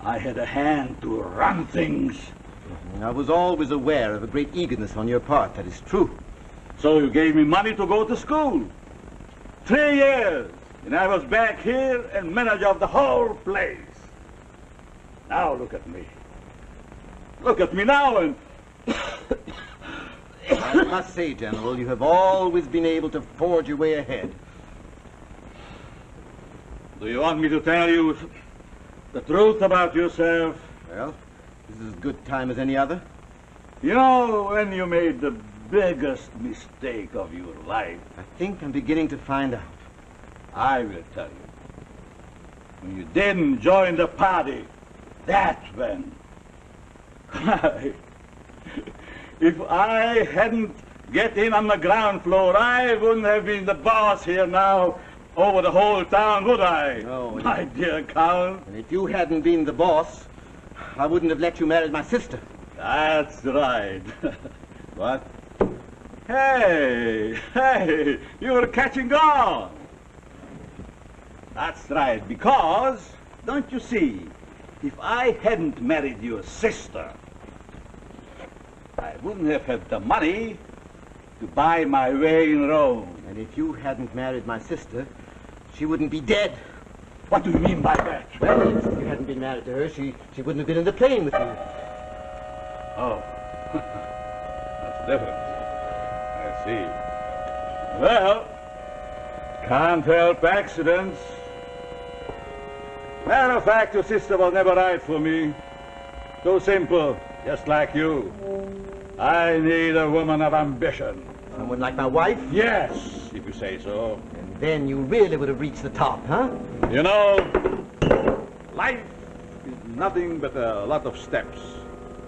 I had a hand to run things. I was always aware of a great eagerness on your part, that is true. So you gave me money to go to school. 3 years, and I was back here and manager of the whole place. Now look at me. Look at me now and... I must say, General, you have always been able to forge your way ahead. Do you want me to tell you the truth about yourself? Well, this is as good time as any other. You know, when you made the biggest mistake of your life... I think I'm beginning to find out. I will tell you. When you didn't join the party, that's when. If I hadn't get in on the ground floor, I wouldn't have been the boss here now over the whole town, would I? No. My dear Count. And if you hadn't been the boss, I wouldn't have let you marry my sister. That's right. What? Hey, you were catching on. That's right, because, don't you see, if I hadn't married your sister, I wouldn't have had the money to buy my way in Rome. And if you hadn't married my sister, she wouldn't be dead. What do you mean by that? Well, if you hadn't been married to her, she wouldn't have been in the plane with you. Oh, that's different. I see. Well, can't help accidents. Matter of fact, your sister was never right for me. So simple, just like you. I need a woman of ambition. Someone like my wife? Yes, if you say so. And then you really would have reached the top, huh? You know, life is nothing but a lot of steps.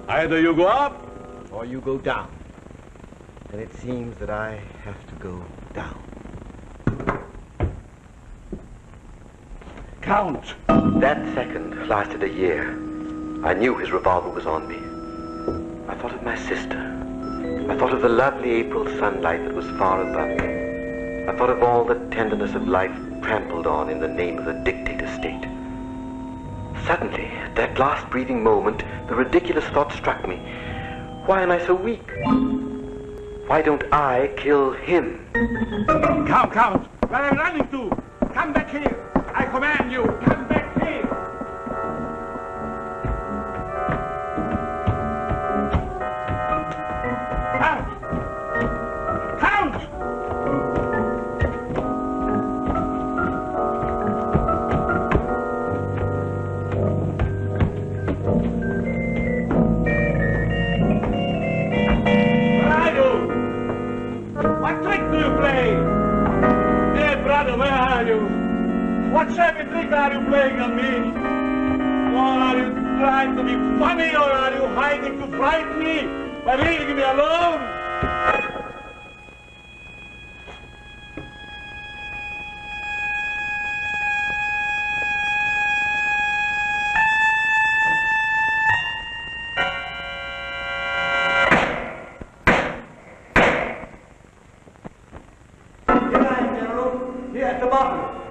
Either you go up, or you go down. And it seems that I have to go down. Count. That second lasted a year. I knew his revolver was on me. I thought of my sister. I thought of the lovely April sunlight that was far above me. I thought of all the tenderness of life trampled on in the name of the dictator state. Suddenly, at that last breathing moment, the ridiculous thought struck me. Why am I so weak? Why don't I kill him? Count! Where are you running to? Come back here! I command you! Come back here! Count! Where are you? What trick do you play? Dear brother, where are you? What shabby trick are you playing on me? Or are you trying to be funny, or are you hiding to frighten me by leaving me alone?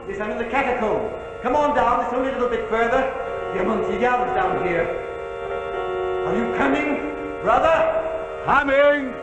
Yes, I'm in the catacomb. Come on down, it's only a little bit further. The Amontillado is down here. Are you coming, brother? Coming!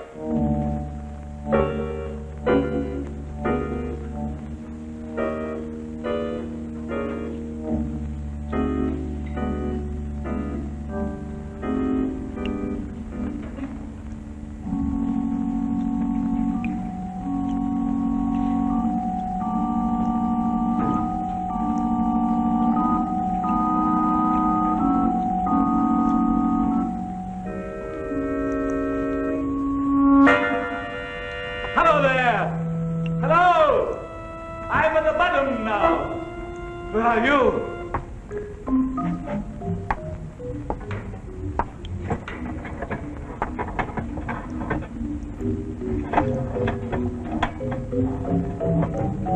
Where are you?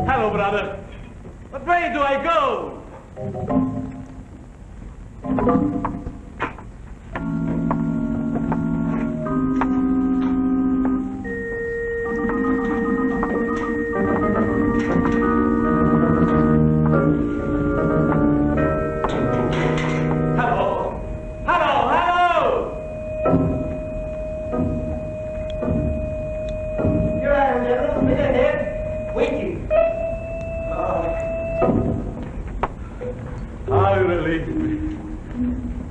Hello, brother. What way do I go?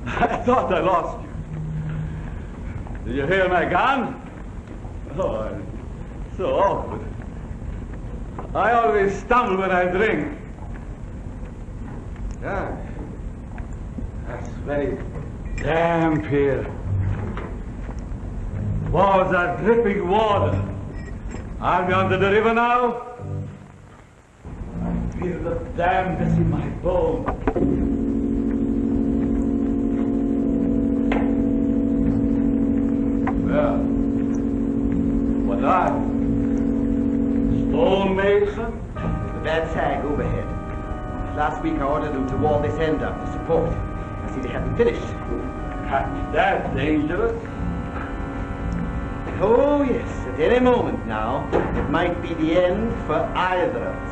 I thought I lost you. Did you hear my gun? Oh, it's so awkward. I always stumble when I drink. Yeah. That's very damp here. Walls are dripping water. Are we under the river now? I feel the dampness in my bones. Well, what are you? Stonemason? The bad sag overhead. Last week I ordered them to wall this end up to support. I see they haven't finished. That's dangerous. Oh, yes. At any moment now, it might be the end for either of us.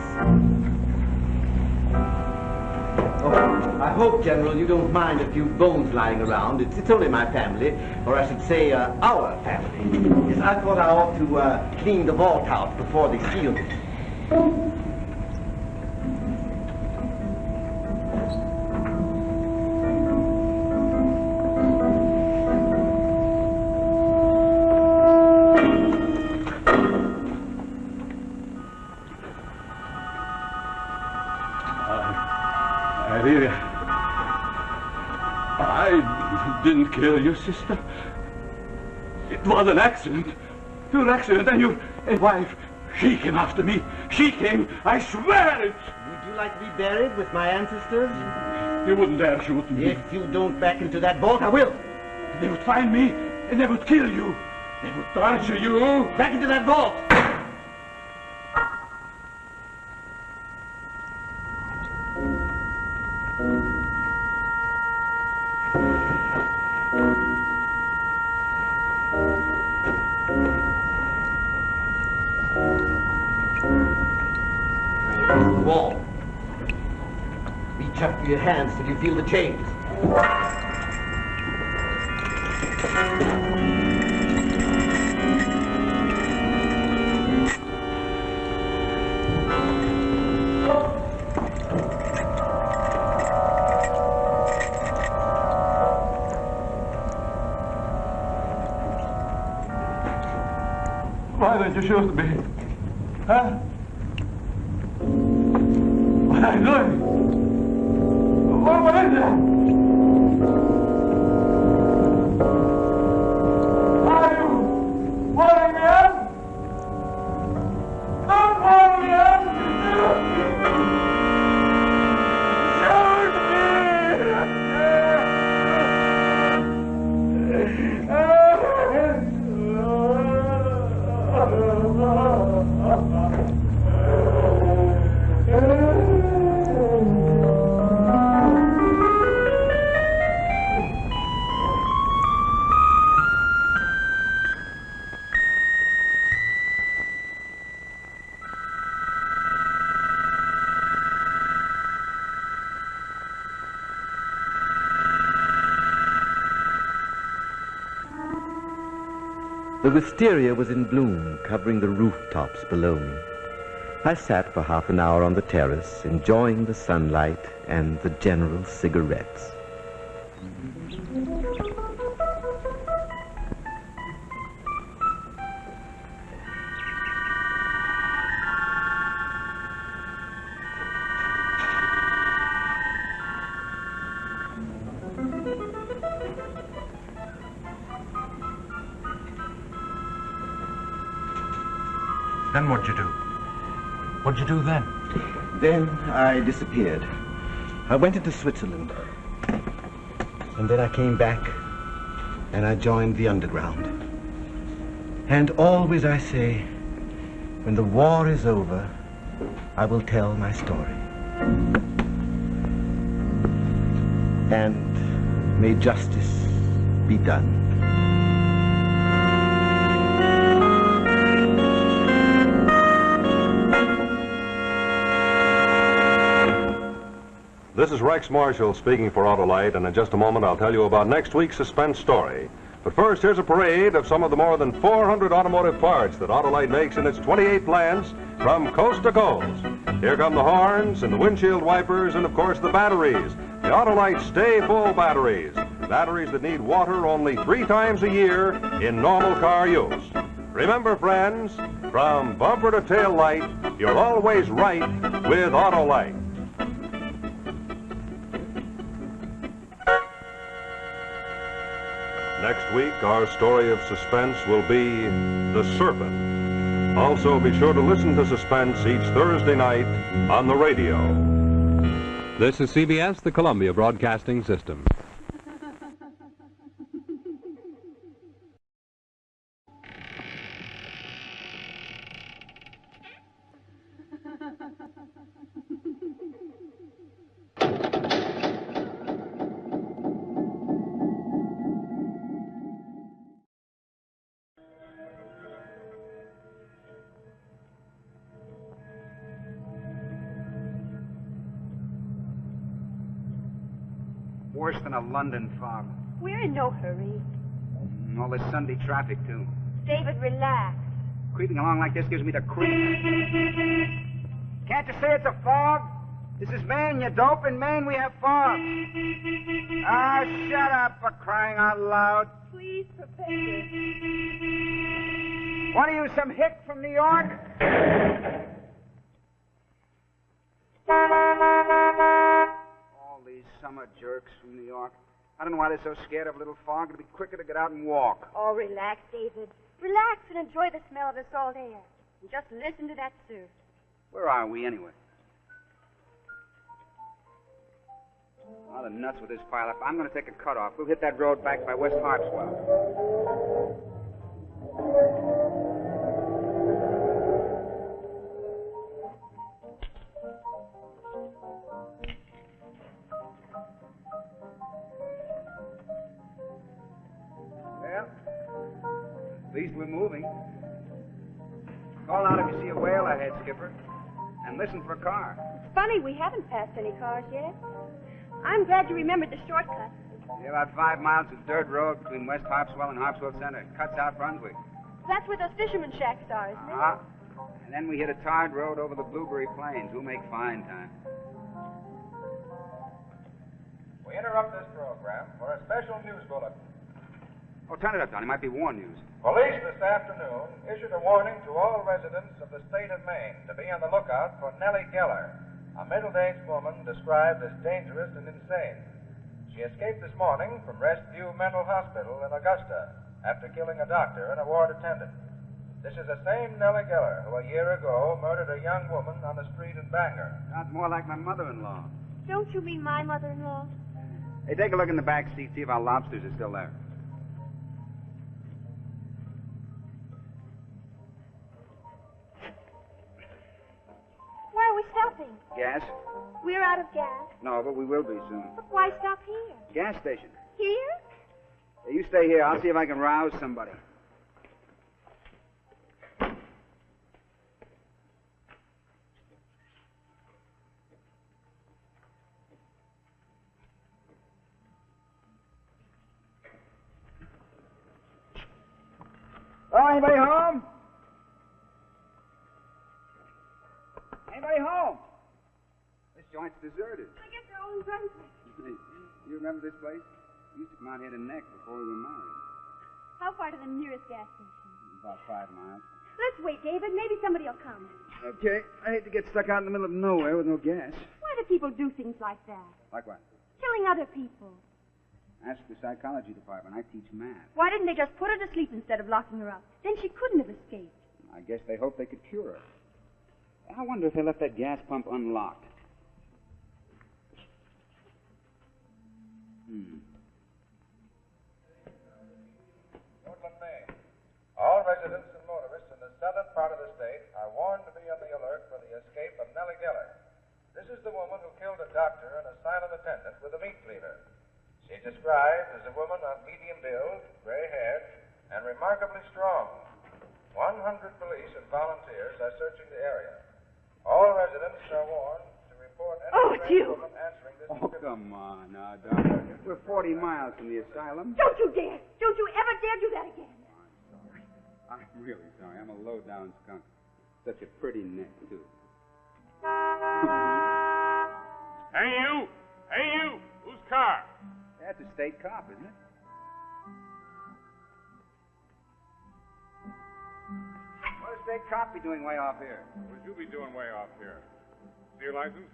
Oh, I hope, General, you don't mind a few bones lying around. It's only my family, or I should say, our family. Yes, I thought I ought to clean the vault out before they sealed it. I didn't kill your sister. It was an accident. Pure accident. And your wife, she came after me. She came, I swear it. Would you like to be buried with my ancestors? You wouldn't dare shoot me. If you don't back into that vault, I will. They would find me, and they would kill you. They would torture you. Back into that vault. Wall. Reach up to your hands till you feel the chains. Why don't you shoot me? Huh? What are you doing? What is it? Are you warning me up? Don't warn me up! Shoot The wisteria was in bloom, covering the rooftops below me. I sat for half an hour on the terrace, enjoying the sunlight and the general cigarettes. Then what'd you do? What'd you do then? Then I disappeared. I went into Switzerland. And then I came back and I joined the underground. And always I say, when the war is over, I will tell my story. And may justice be done. This is Rex Marshall speaking for Autolite, and in just a moment I'll tell you about next week's suspense story. But first, here's a parade of some of the more than 400 automotive parts that Autolite makes in its 28 plants from coast to coast. Here come the horns and the windshield wipers and, of course, the batteries. The Autolite Stay Full batteries. Batteries that need water only 3 times a year in normal car use. Remember, friends, from bumper to tail light, you're always right with Autolite. Next week, our story of suspense will be The Serpent. Also, be sure to listen to Suspense each Thursday night on the radio. This is CBS, the Columbia Broadcasting System. Worse than a London fog. We're in no hurry. All this Sunday traffic, too. David, relax. Creeping along like this gives me the creeps. Can't you see it's a fog? This is Maine, you dope. In Maine, we have fog. Ah, shut up for crying out loud. Please, Professor. What are you, some hick from New York? All these summer jerks from New York. I don't know why they're so scared of a little fog. It'd be quicker to get out and walk. Oh, relax, David. Relax and enjoy the smell of the salt air. And just listen to that surf. Where are we, anyway? Oh, the nuts with this pileup. I'm going to take a cutoff. We'll hit that road back by West Harpswell. Well, at least we're moving. Call out if you see a whale ahead, Skipper. And listen for a car. It's funny, we haven't passed any cars yet. I'm glad you remembered the shortcut. Yeah, about 5 miles of dirt road between West Harpswell and Harpswell Center. It cuts out Brunswick. That's where those fisherman shacks are, isn't it? Ah. And then we hit a tarred road over the Blueberry Plains. We'll make fine time. We interrupt this program for a special news bulletin. Oh, turn it up, Don. It might be war news. Police this afternoon issued a warning to all residents of the state of Maine to be on the lookout for Nellie Geller, a middle-aged woman described as dangerous and insane. She escaped this morning from Restview Mental Hospital in Augusta after killing a doctor and a ward attendant. This is the same Nellie Geller who a year ago murdered a young woman on the street in Bangor. Sounds more like my mother-in-law. Don't you mean my mother-in-law? Hey, take a look in the back seat, see if our lobsters are still there. Why are we stopping? Gas? We're out of gas. No, but we will be soon. But why stop here? Gas station. Here? Hey, you stay here. I'll see if I can rouse somebody. Oh, anybody home? Anybody home? This joint's deserted. I guess they're all in Brunswick. You remember this place? We used to come out here to neck before we were married. How far to the nearest gas station? About 5 miles. Let's wait, David. Maybe somebody will come. Okay. I hate to get stuck out in the middle of nowhere with no gas. Why do people do things like that? Like what? Killing other people. Ask the psychology department. I teach math. Why didn't they just put her to sleep instead of locking her up? Then she couldn't have escaped. I guess they hoped they could cure her. I wonder if they left that gas pump unlocked. Portland, Maine. All residents and motorists in the southern part of the state are warned to be on the alert for the escape of Nellie Geller. This is the woman who killed a doctor and a silent attendant with a meat cleaver. She's described as a woman of medium build, gray-haired, and remarkably strong. 100 police and volunteers are searching the area. All residents are warned to report any strange woman answering this description. Come on now, Doctor. We're 40 miles from the asylum. Don't you dare! Don't you ever dare do that again! I'm really sorry. I'm a low-down skunk. Such a pretty neck, too. Hey, you! Hey, you! Whose car? That's a state cop, isn't it? What does state cop be doing way off here? What would you be doing way off here? See your license?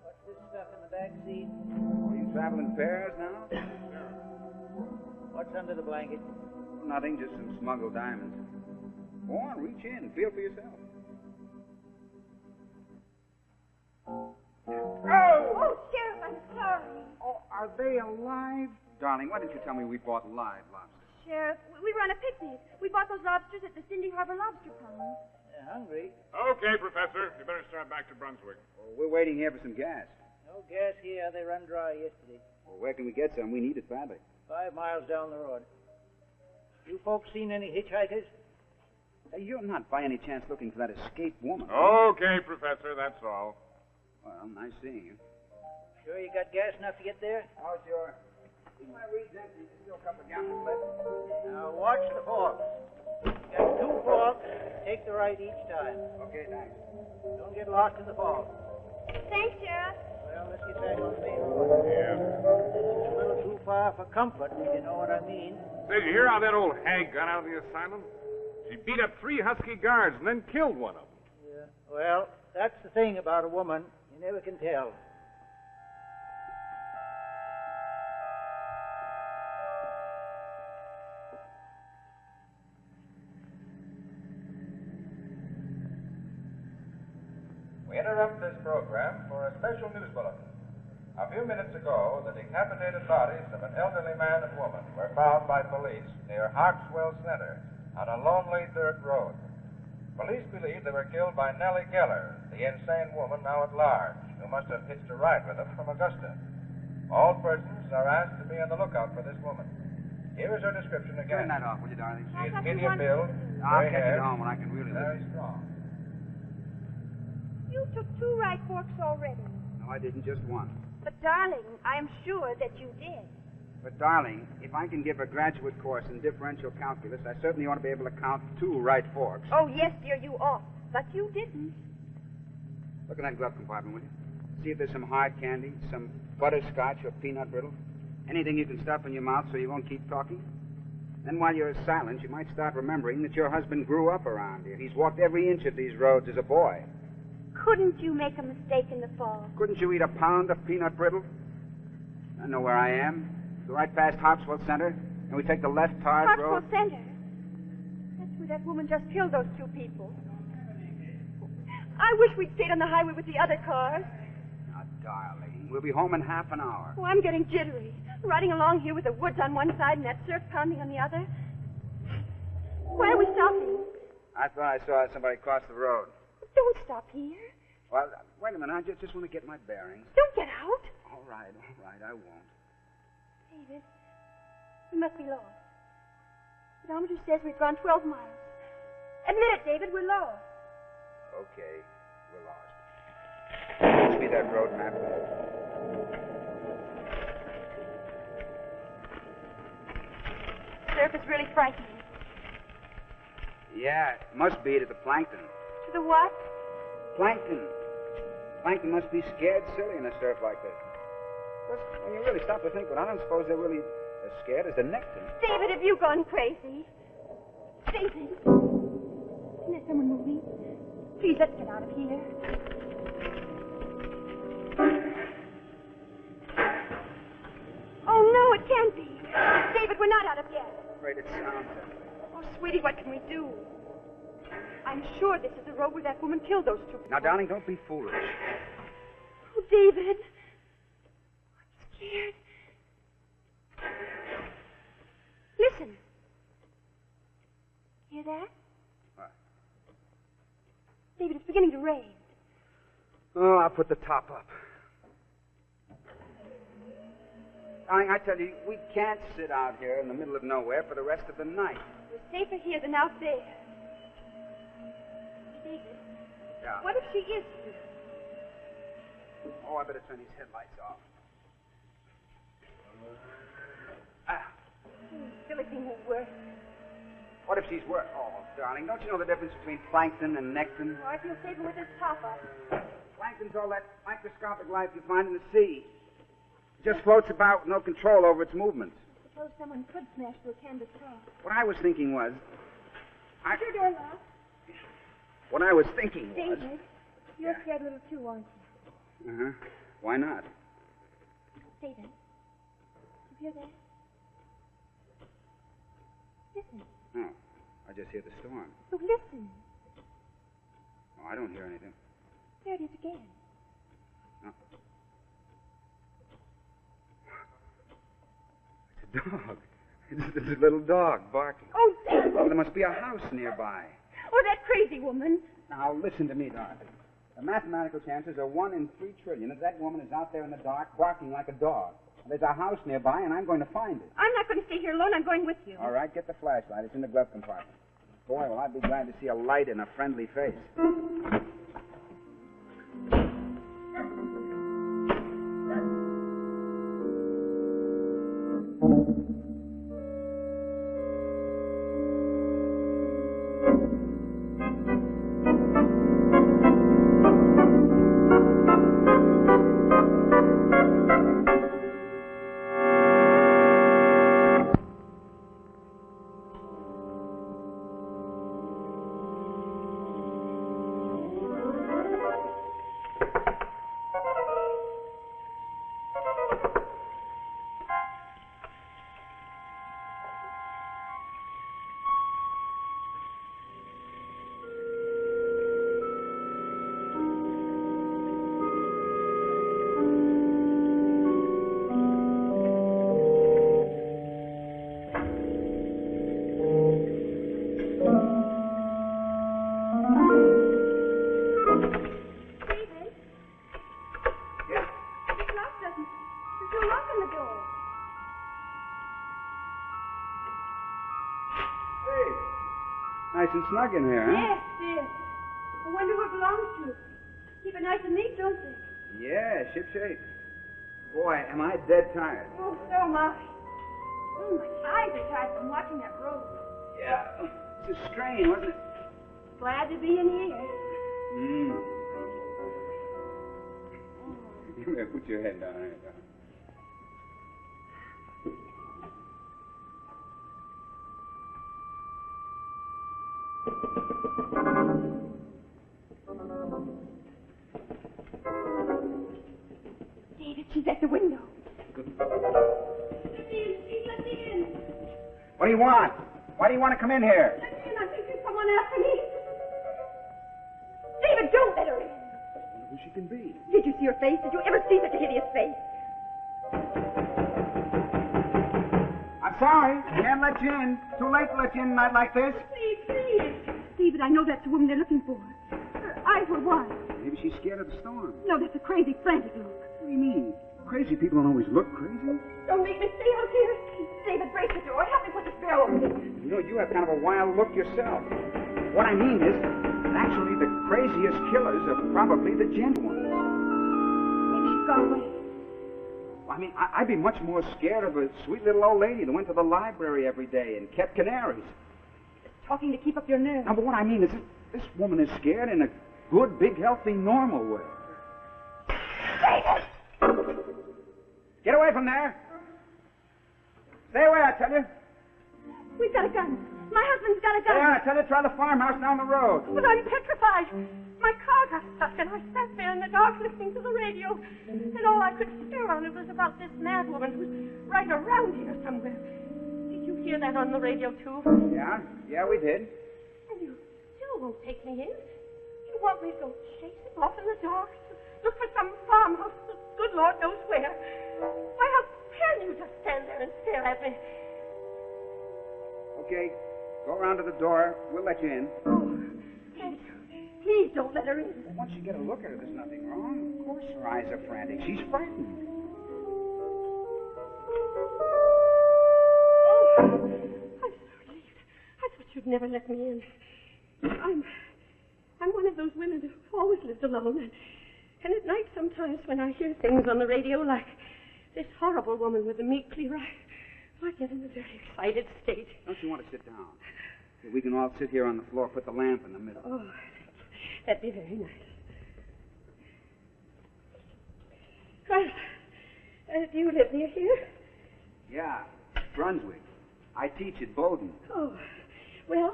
What's this stuff in the back seat? Are you traveling pairs now? What's under the blanket? Nothing, just some smuggled diamonds. Go on, reach in, feel for yourself. Oh, Sheriff, I'm sorry. Oh, are they alive? Darling, why didn't you tell me we bought live lobsters? Sheriff, we were on a picnic. We bought those lobsters at the Cindy Harbor Lobster Pond. They're hungry. Okay, Professor. You better start back to Brunswick. Oh, we're waiting here for some gas. No gas here. They run dry yesterday. Well, where can we get some? We need it badly. 5 miles down the road. You folks seen any hitchhikers? You're not by any chance looking for that escaped woman. Okay, Professor, that's all. Well, nice seeing you. Sure you got gas enough to get there? Oh, sure. Keep my reeds empty. There's still a couple of gallons left. Now watch the forks. You got 2 forks. Take the right each time. Okay, thanks. Don't get lost in the fog. Thanks, Sheriff. Well, let's get back on the main road. Yeah. It's a little too far for comfort, if you know what I mean. Say, did you hear how that old hag got out of the asylum? She beat up 3 husky guards and then killed one of them. Yeah. Well, that's the thing about a woman. You never can tell. We interrupt this program for a special news bulletin. A few minutes ago, the decapitated bodies of an elderly man and woman were found by police near Harpswell Center on a lonely dirt road. Police believe they were killed by Nellie Geller, the insane woman now at large, who must have hitched a ride with them from Augusta. All persons are asked to be on the lookout for this woman. Here is her description again. Turn that off, will you, darling? She is medium build, I'll catch gray-haired, it on when I can really very listen. strong. You took 2 right forks already. No, I didn't, just one. But, darling, I am sure that you did. But, darling, if I can give a graduate course in differential calculus, I certainly ought to be able to count 2 right forks. Oh, yes, dear, you ought. But you didn't. Look in that glove compartment, will you? See if there's some hard candy, some butterscotch or peanut brittle. Anything you can stuff in your mouth so you won't keep talking. Then while you're silent, you might start remembering that your husband grew up around here. He's walked every inch of these roads as a boy. Couldn't you make a mistake in the fall? Couldn't you eat a pound of peanut brittle? I know where I am. Go right past Harpswell Center, and we take the left hard road. Harpswell Center? That's where that woman just killed those 2 people. I wish we'd stayed on the highway with the other cars. Now, darling, we'll be home in half an hour. Oh, I'm getting jittery. Riding along here with the woods on one side and that surf pounding on the other. Why are we stopping? I thought I saw somebody cross the road. Don't stop here. Well, wait a minute. I just want to get my bearings. Don't get out. All right, I won't. David, we must be lost. The odometer says we've gone 12 miles. Admit it, David, we're lost. Okay, we're lost. Pass me that road map. Surf is really frightening. Yeah, it must be to the plankton. To the what? Plankton. Plankton must be scared silly in a surf like this. But when you really stop to think, but I don't suppose they're really as scared as the nectar. David, have you gone crazy? David! Isn't there someone moving? Please, let's get out of here. Oh, no, it can't be. David, we're not out of yet. I'm afraid it sounds that way. Oh, sweetie, what can we do? I'm sure this is the road where that woman killed those two. Now, darling, don't be foolish. Oh, David. I'm scared. Listen. Hear that? What? David, it's beginning to rain. Oh, I'll put the top up. Darling, I tell you, we can't sit out here in the middle of nowhere for the rest of the night. We're safer here than out there. David, Yeah. what if she is here? Oh, I better turn these headlights off. Silly thing won't work. What if she's worth? Oh, darling, don't you know the difference between plankton and necton? Oh, I feel safer with this top up. Plankton's all that microscopic life you find in the sea. It just floats about with no control over its movements. Suppose someone could smash through a canvas top. What I was thinking was... Is your door locked? What I was thinking was... David, you're scared a little too, aren't you? Uh-huh. Why not? David, you hear that? Listen. Oh, I just hear the storm. Oh, listen. Oh, I don't hear anything. There it is again. No. It's a dog. It's a little dog barking. Oh, David! Well, there must be a house nearby. Oh, that crazy woman. Now, listen to me, darling. The mathematical chances are 1 in 3 trillion that that woman is out there in the dark barking like a dog. There's a house nearby, and I'm going to find it. I'm not going to stay here alone. I'm going with you. All right, get the flashlight. It's in the glove compartment. Boy, well, I'd be glad to see a light in a friendly face. Nice and snug in here, huh? Yes, yes. I wonder who it belongs to. Keep it nice and neat, don't they? Yeah, shipshape. Boy, am I dead tired. Oh, so am I. Oh, my eyes are tired from watching that road. Yeah. It's a strain, wasn't it? Glad to be in here. Here, put your head down here, darling. David, she's at the window. Good. Let me in. What do you want? Why do you want to come in here? Let me in. I think there's someone after me. David, don't let her in. I wonder who she can be. Did you see her face? Did you ever see such a hideous face? I'm sorry. Can't let you in. Too late to let you in a night like this. Please, please. David, I know that's the woman they're looking for. Her eyes were wide. Maybe she's scared of the storm. No, that's a crazy, frantic look. What do you mean? Crazy people don't always look crazy. Don't make me stay out here. David, break the door. Help me put the spell over it. You know, you have kind of a wild look yourself. What I mean is, actually, the craziest killers are probably the gentle ones. Maybe she's gone away. I mean, I'd be much more scared of a sweet little old lady that went to the library every day and kept canaries. Talking to keep up your nerve. Now, but what I mean is, this woman is scared in a good, big, healthy, normal way. David! Get away from there! Stay away, I tell you. We've got a gun. My husband's got a gun. Yeah, I tell you, try the farmhouse down the road. But I'm petrified. My car got stuck, and I sat there in the dark listening to the radio. And all I could hear on it was about this mad woman who's right around here somewhere. Did you hear that on the radio, too? Yeah, we did. And you still won't take me in. You want me to go chasing off in the dark, look for some farmhouse, good Lord knows where. Why, how can you just stand there and stare at me? Okay, go around to the door. We'll let you in. Oh, thank you. Please don't let her in. Well, once you get a look at her, there's nothing wrong. Of course her eyes are frantic. She's frightened. Oh, I'm so relieved. I thought you'd never let me in. I'm one of those women who've always lived alone. And at night sometimes when I hear things on the radio like this horrible woman with the meat cleaver, I get in a very excited state. Don't you want to sit down? We can all sit here on the floor, put the lamp in the middle. Oh, that'd be very nice. Well, do you live near here? Yeah, Brunswick. I teach at Bowdoin. Oh, well,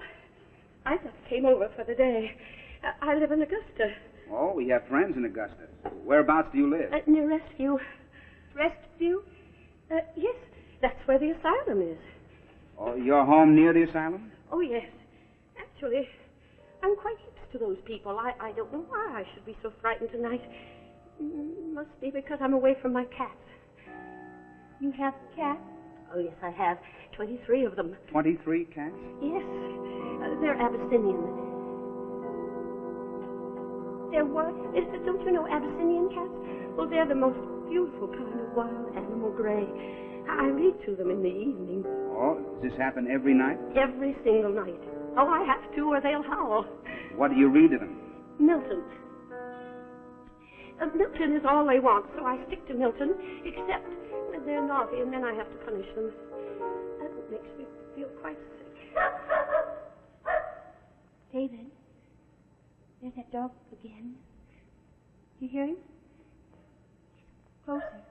I just came over for the day. I live in Augusta. Oh, we have friends in Augusta. Whereabouts do you live? Near Rescue. Rescue? Yes, that's where the asylum is. Oh, your home near the asylum? Oh, yes. Actually, I'm quite used to those people. I don't know why I should be so frightened tonight. Must be because I'm away from my cats. You have cats? Oh, yes, I have. 23 of them. 23 cats? Yes. They're Abyssinian. They're what? Don't you know Abyssinian cats? Well, they're the most beautiful kind of wild animal gray. I read to them in the evening. Oh, does this happen every night? Every single night. Oh, I have to, or they'll howl. What do you read to them? Milton. Milton is all they want, so I stick to Milton, except when they're naughty, and then I have to punish them. That makes me feel quite sick. David, there's that dog again. You hear him? Closer.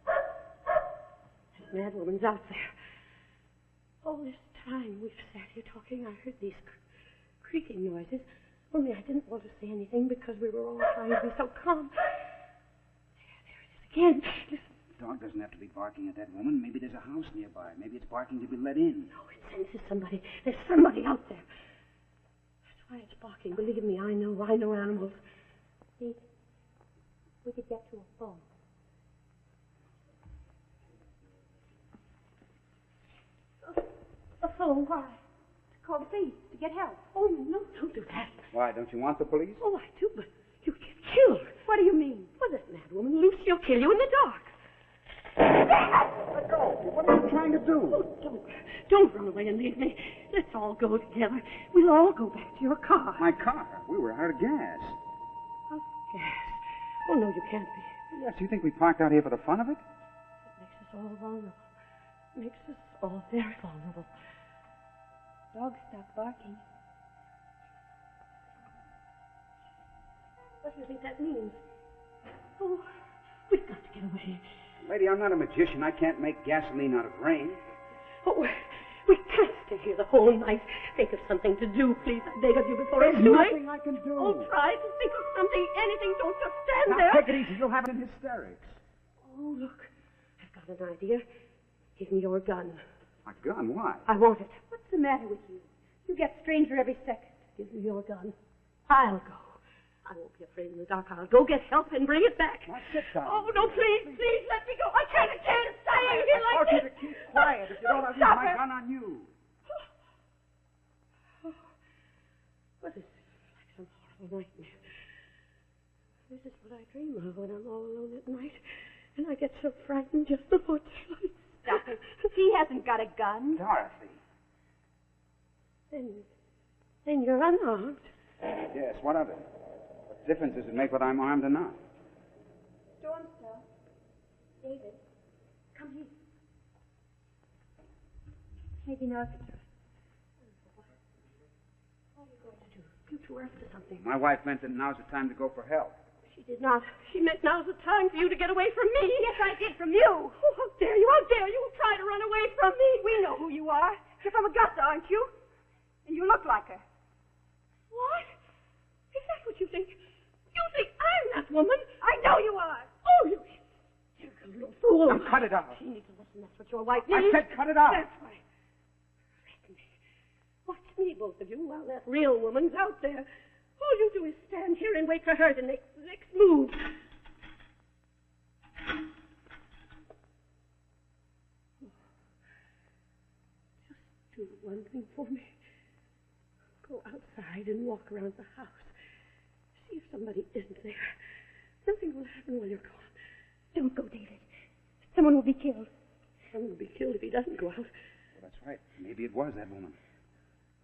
That mad woman's out there. All this time we've sat here talking, I heard these creaking noises. Only I didn't want to say anything because we were all trying to be so calm. There it is again. Listen. The dog doesn't have to be barking at that woman. Maybe there's a house nearby. Maybe it's barking to be let in. No, it senses somebody. There's somebody out there. That's why it's barking. Believe me, I know animals. See, we could get to a phone. A phone? Why? To call the police, to get help. Oh, no, don't do that. Why, don't you want the police? Oh, I do, but you get killed. What do you mean? Well, that mad woman, Lucy, will kill you in the dark. Let go. What are you trying to do? Oh, don't run away and leave me. Let's all go together. We'll all go back to your car. My car? We were out of gas. Out of gas? Oh, no, you can't be. Yes, you think we parked out here for the fun of it? It makes us all vulnerable. Makes us all very vulnerable. Dog stopped barking. What do you think that means? Oh, we've got to get away. Lady, I'm not a magician. I can't make gasoline out of rain. Oh, we can't stay here the whole night. Think of something to do, please. I beg of you before it's too late. Nothing I can do. Oh, try to think of something, anything. Don't just stand Now, there. take it easy. You'll have it in hysterics. Oh, look. I've got an idea. Give me your gun. My gun? Why? I want it. What's the matter with you? You get stranger every second. Give me your gun. I'll go. I won't be afraid in the dark. I'll go get help and bring it back. Now, sit down. Oh, no, please let me go. I can't stay here I like told you this. to keep quiet. If you don't, I'll use Stop my it. gun on you. Oh, what is this? Like some horrible nightmare. This is what I dream of when I'm all alone at night. And I get so frightened just before daylight. Stop it. He hasn't got a gun. Dorothy. Then you're unarmed. Yes, what of it? What difference does it make whether I'm armed or not? Stormstone. David, come here. Maybe now. What are you going to do? You two are up to something. My wife meant that now's the time to go for help. She did not. She meant now's the time for you to get away from me. Yes, I did, from you. Oh, how dare you? How dare you try to run away from me? We know who you are. You're from Augusta, aren't you? And you look like her. What? Is that what you think? You think I'm that woman? I know you are. Oh, you little fool. Now, cut it out. She needs to listen. That's what your wife I needs. said cut it out. That's right. Threaten me. What's me, both of you, while that real woman's out there. All you do is stand here and wait for her to make the next move. Just do one thing for me. Go outside and walk around the house. See if somebody isn't there. Nothing will happen while you're gone. Don't go, David. Someone will be killed. Someone will be killed if he doesn't go out. Well, that's right. Maybe it was that woman.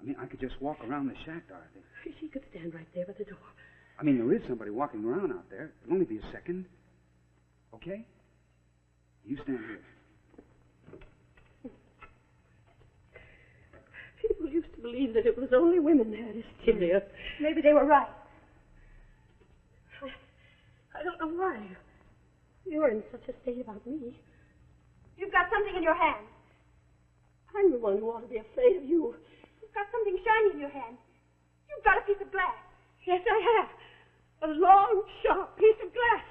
I mean, I could just walk around the shack, Dorothy. She could stand right there by the door. I mean, there is somebody walking around out there. It'll only be a second. Okay? You stand here. People used to believe that it was only women that had hysteria. Maybe they were right. I don't know why. You're in such a state about me. You've got something in your hand. I'm the one who ought to be afraid of you. You've got something shiny in your hand. You've got a piece of glass. Yes, I have. A long, sharp piece of glass.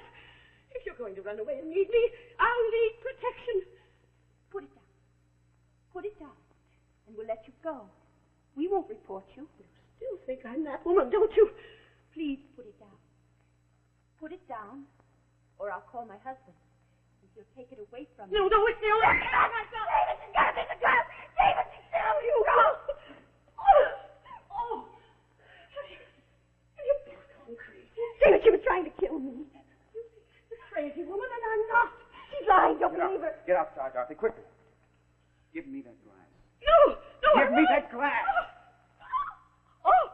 If you're going to run away and need me, I'll need protection. Put it down. Put it down. And we'll let you go. We won't report you. You still think I'm that woman, don't you? Please put it down. Put it down, or I'll call my husband. And he'll take it away from you. No, it's the only... Get off myself! David, you got a piece of glass! David, still you go! Oh! You've gone crazy. David, she was trying to kill me. You think this crazy woman, and I'm not. She's lying. Don't believe her. Get outside, Dorothy, quickly. Give me that glass. No! Give me that glass! Oh!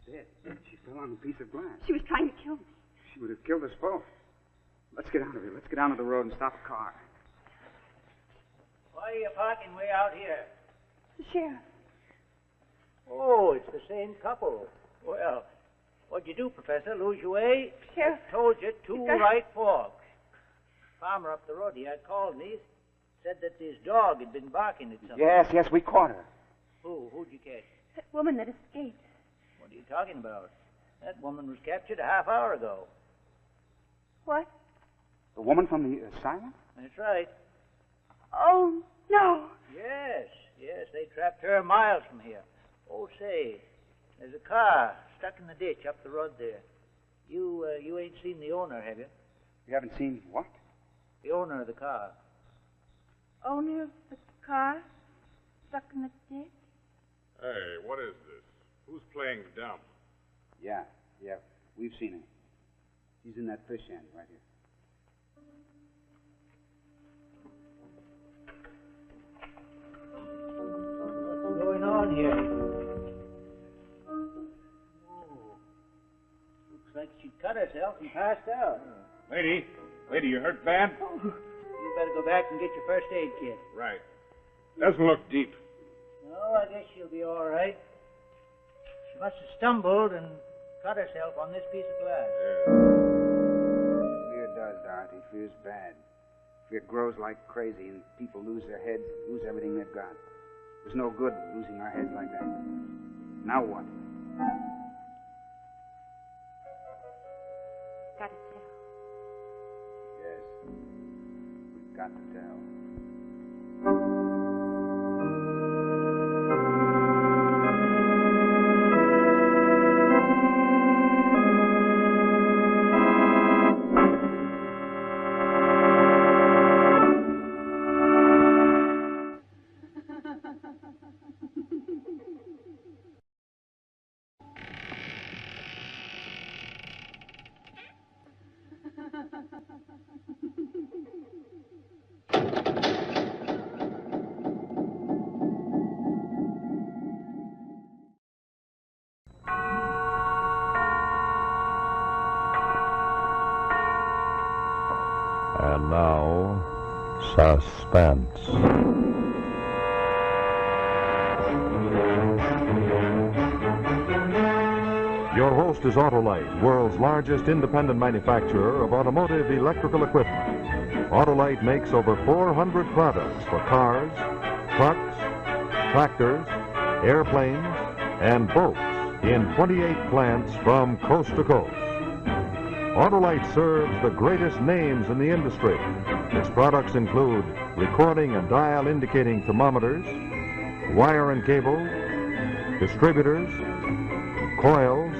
She's dead. She fell on a piece of glass. She was trying to kill me. She would have killed us both. Let's get out of here. Let's get down to the road and stop a car. Why are you parking way out here? The sheriff. Oh, it's the same couple. Well, what'd you do, Professor? Lose your way? Sheriff. Told you, two right forks. Farmer up the road, he had called me. Said that his dog had been barking at something. Yes, we caught her. Who'd you catch? That woman that escaped. What are you talking about? That woman was captured a half hour ago. What? The woman from the asylum? That's right. Oh, no. Yes, they trapped her miles from here. Oh, say, there's a car stuck in the ditch up the road there. You ain't seen the owner, have you? You haven't seen what? The owner of the car. Owner of the car? Stuck in the ditch? Hey, what is this? Who's playing dumb? Yeah, we've seen him. He's in that fish shanty right here. What's going on here? Oh, looks like she cut herself and passed out. Lady, you hurt bad? Oh, you better go back and get your first aid kit. Right. Doesn't look deep. Oh, I guess she'll be all right. She must have stumbled and cut herself on this piece of glass. Fear does, Dorothy. Fear's bad. Fear grows like crazy, and people lose their heads, lose everything they've got. There's no good losing our heads like that. Now what? Gotta tell. Yes. We've got to tell. And now, Suspense. Your host is Autolite, world's largest independent manufacturer of automotive electrical equipment. Autolite makes over 400 products for cars, trucks, tractors, airplanes, and boats in 28 plants from coast to coast. Autolite serves the greatest names in the industry. Its products include recording and dial indicating thermometers, wire and cable, distributors, coils,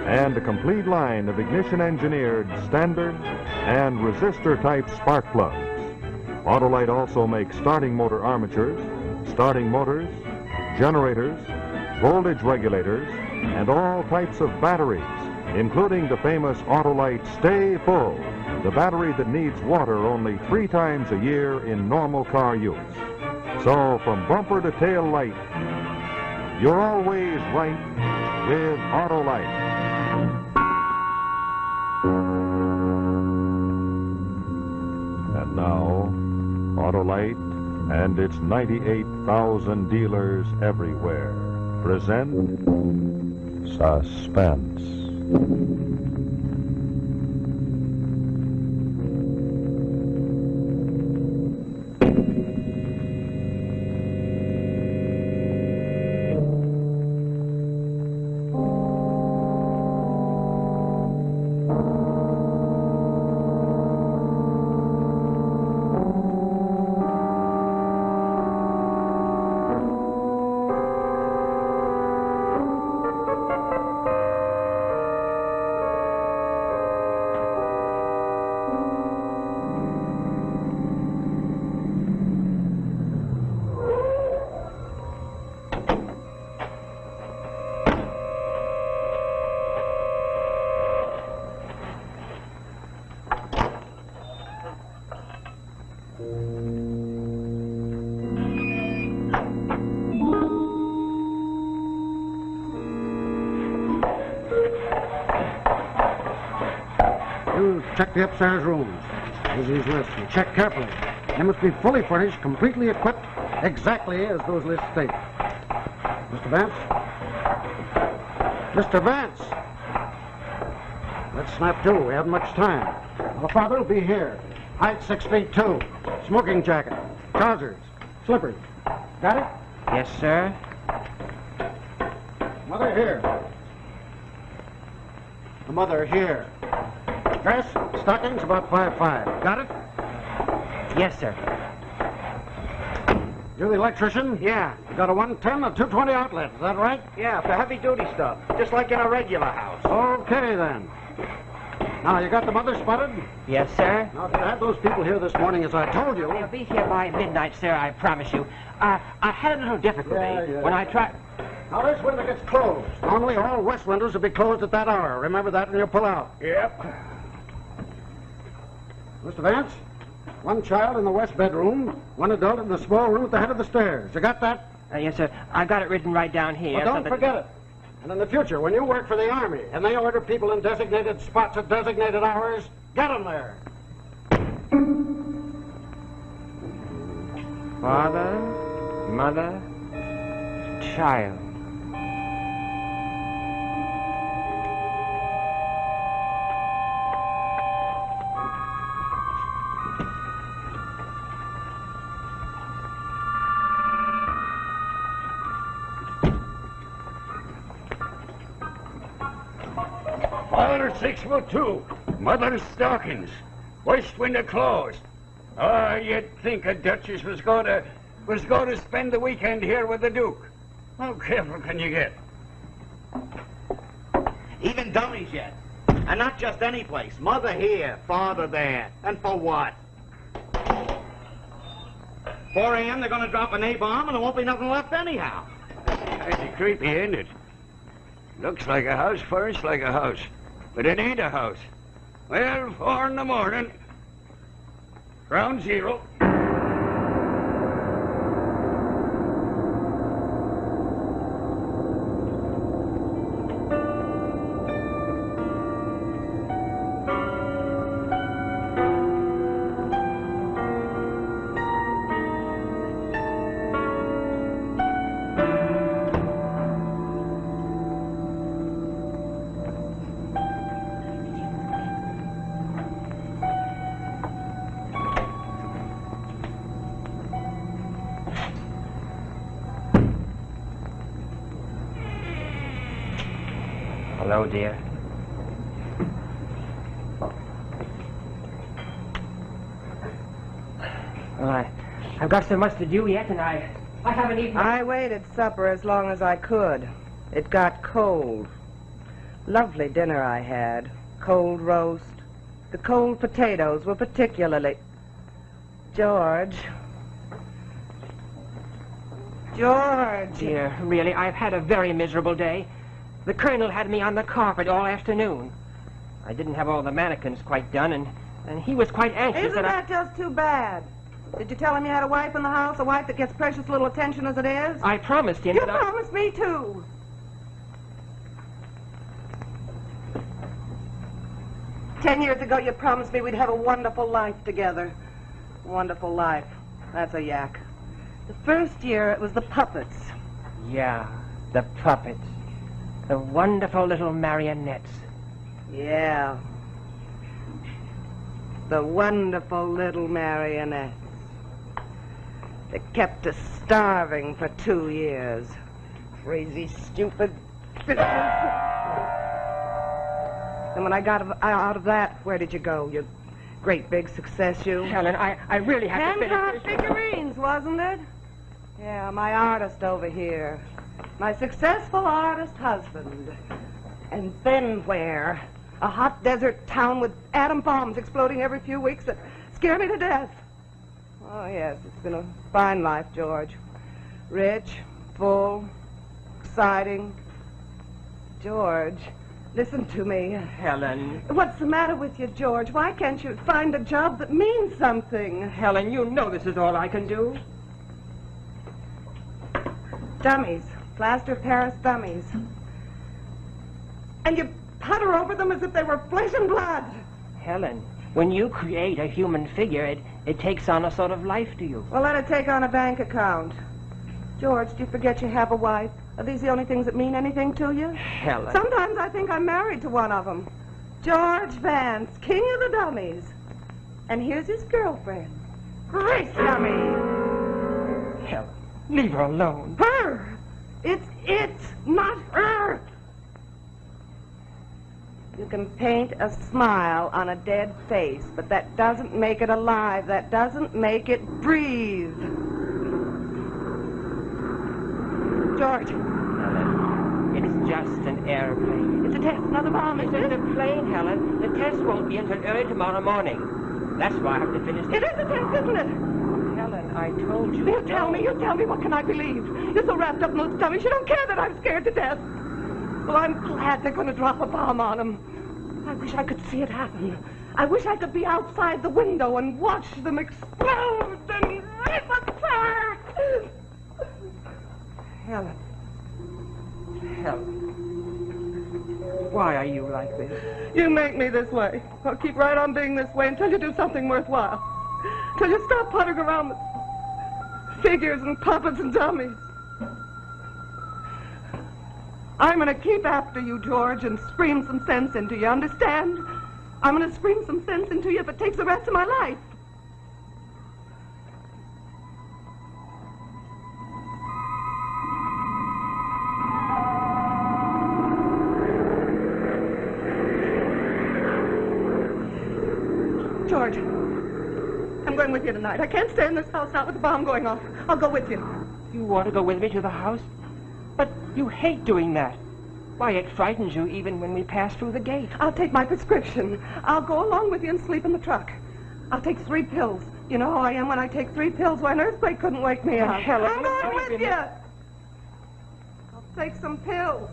and a complete line of ignition-engineered standard and resistor-type spark plugs. Autolite also makes starting motor armatures, starting motors, generators, voltage regulators, and all types of batteries, including the famous Autolite Stay Full, the battery that needs water only 3 times a year in normal car use. So from bumper to tail light, you're always right with Autolite. And now, Autolite and its 98,000 dealers everywhere present Suspense. You check the upstairs rooms. Here's these lists. You check carefully. They must be fully furnished, completely equipped, exactly as those lists state. Mr. Vance? Mr. Vance! Let's snap to. We haven't much time. Our father will be here. Height 6 feet 2. Smoking jacket. Trousers. Slippers. Got it? Yes, sir. Mother here. The mother here. Dress, stockings, about 5'5". Got it? Yes, sir. You're the electrician? Yeah. You got a 110 or 220 outlet, is that right? Yeah, for heavy-duty stuff, just like in a regular house. Okay, then. Now, you got the mother spotted? Yes, sir. Now, if you had those people here this morning, as I told you... They'll be here by midnight, sir, I promise you. I had a little difficulty when I tried... Now, this window gets closed. Normally, all west windows will be closed at that hour. Remember that when you pull out. Yep. Mr. Vance, one child in the west bedroom, one adult in the small room at the head of the stairs. You got that? Yes, sir. I got it written right down here. Well, don't forget it. And in the future, when you work for the Army and they order people in designated spots at designated hours, get them there. Father, mother, child. Father 6'2", mother's stockings, west window closed. Oh, you'd think a duchess was going to spend the weekend here with the Duke. How careful can you get? Even dummies yet. And not just any place. Mother here, father there. And for what? 4 a.m. they're going to drop an A-bomb and there won't be nothing left anyhow. Pretty creepy, ain't it? Looks like a house first, like a house. But it ain't a house. Well, 4 in the morning. Ground zero. Hello, dear. Well, I've got so much to do yet, and I haven't eaten... I waited supper as long as I could. It got cold. Lovely dinner I had. Cold roast. The cold potatoes were particularly... George. George! Dear, really, I've had a very miserable day. The Colonel had me on the carpet all afternoon. I didn't have all the mannequins quite done, and he was quite anxious Isn't that just too bad? Did you tell him you had a wife in the house, a wife that gets precious little attention as it is? I promised him You that promised me, too. 10 years ago, you promised me we'd have a wonderful life together. Wonderful life. That's a yak. The first year, it was the puppets. Yeah, the puppets. The wonderful little marionettes. Yeah. The wonderful little marionettes. They kept us starving for 2 years. Crazy, stupid... And when I got out of that, where did you go? You great big success, you? Helen, I really have to Hancock finish... figurines, wasn't it? Yeah, my artist over here. My successful artist husband. And then where? A hot desert town with atom bombs exploding every few weeks that scare me to death. Oh, yes, it's been a fine life, George. Rich, full, exciting. George, listen to me. Helen. What's the matter with you, George? Why can't you find a job that means something? Helen, you know this is all I can do. Dummies. Plaster of Paris dummies. And you putter over them as if they were flesh and blood. Helen, when you create a human figure, it takes on a sort of life to you. Well, let it take on a bank account. George, do you forget you have a wife? Are these the only things that mean anything to you? Helen. Sometimes I think I'm married to one of them. George Vance, king of the dummies. And here's his girlfriend, Grace Dummy. Helen, leave her alone. Her! It's it, not her! You can paint a smile on a dead face, but that doesn't make it alive. That doesn't make it breathe. George. Helen, it's just an airplane. It's a test, not a bomb, It's just a plane, Helen. The test won't be until early tomorrow morning. That's why I have to finish It is a test, isn't it? Helen, I told you. You tell me, what can I believe? You're so wrapped up in those dummies, you don't care that I'm scared to death. Well, I'm glad they're going to drop a bomb on them. I wish I could see it happen. I wish I could be outside the window and watch them explode and rip apart. Helen. Helen. Why are you like this? You make me this way. I'll keep right on being this way until you do something worthwhile. Till you stop puttering around with figures and puppets and dummies. I'm going to keep after you, George, and scream some sense into you, understand? I'm going to scream some sense into you if it takes the rest of my life. George, I'm going with you tonight. I can't stay in this house now with the bomb going off. I'll go with you. You want to go with me to the house? But you hate doing that. Why, it frightens you even when we pass through the gate. I'll take my prescription. I'll go along with you and sleep in the truck. I'll take 3 pills. You know how I am when I take 3 pills. Why, an earthquake couldn't wake me up. Helen, I'm going with you. I'll take some pills.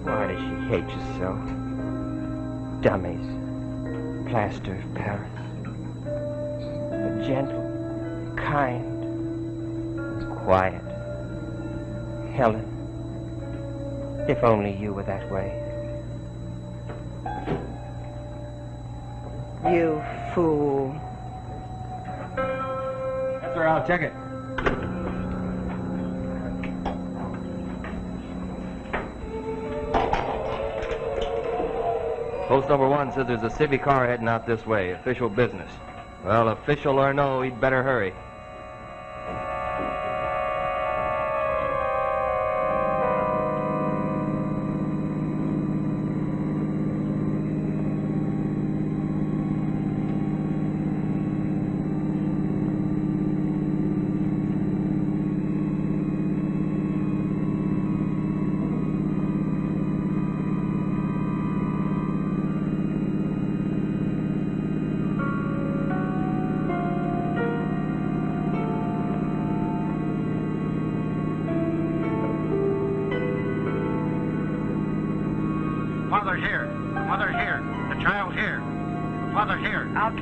Why does she hate you so? Dummies. Plaster of Paris. Gentle, kind, quiet. Helen, if only you were that way. You fool. Yes, sir, I'll check it. Post number 1 says there's a civvy car heading out this way. Official business. Well, official or no, he'd better hurry.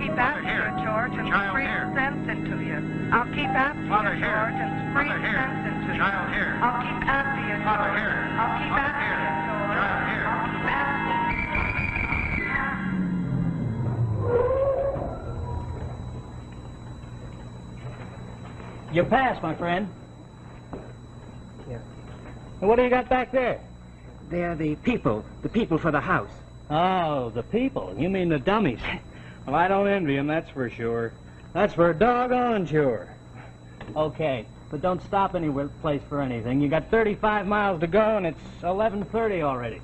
keep after you, George, and breathe sense into you. I'll keep after you, George, and breathe sense into you. I'll keep after you, George. I'll keep after you, George. I'll keep after you. You passed, my friend. Yeah. And what do you got back there? They're the people for the house. Oh, the people. You mean the dummies. Well, I don't envy them, that's for sure. That's for doggone sure. Okay, but don't stop any place for anything. You got 35 miles to go, and it's 11:30 already.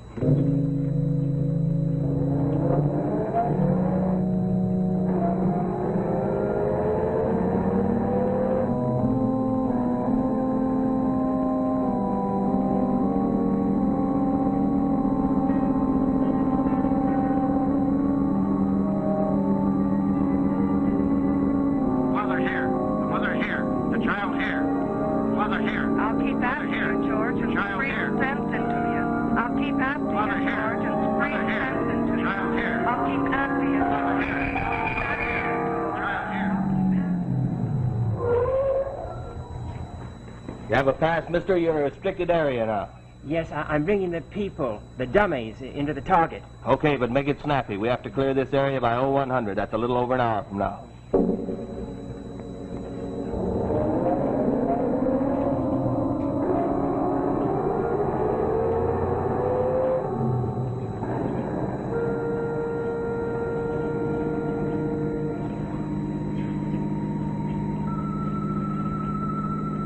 You have a pass, mister. You're in a restricted area now. Yes, I'm bringing the people, the dummies, into the target. Okay, but make it snappy. We have to clear this area by 0100. That's a little over an hour from now.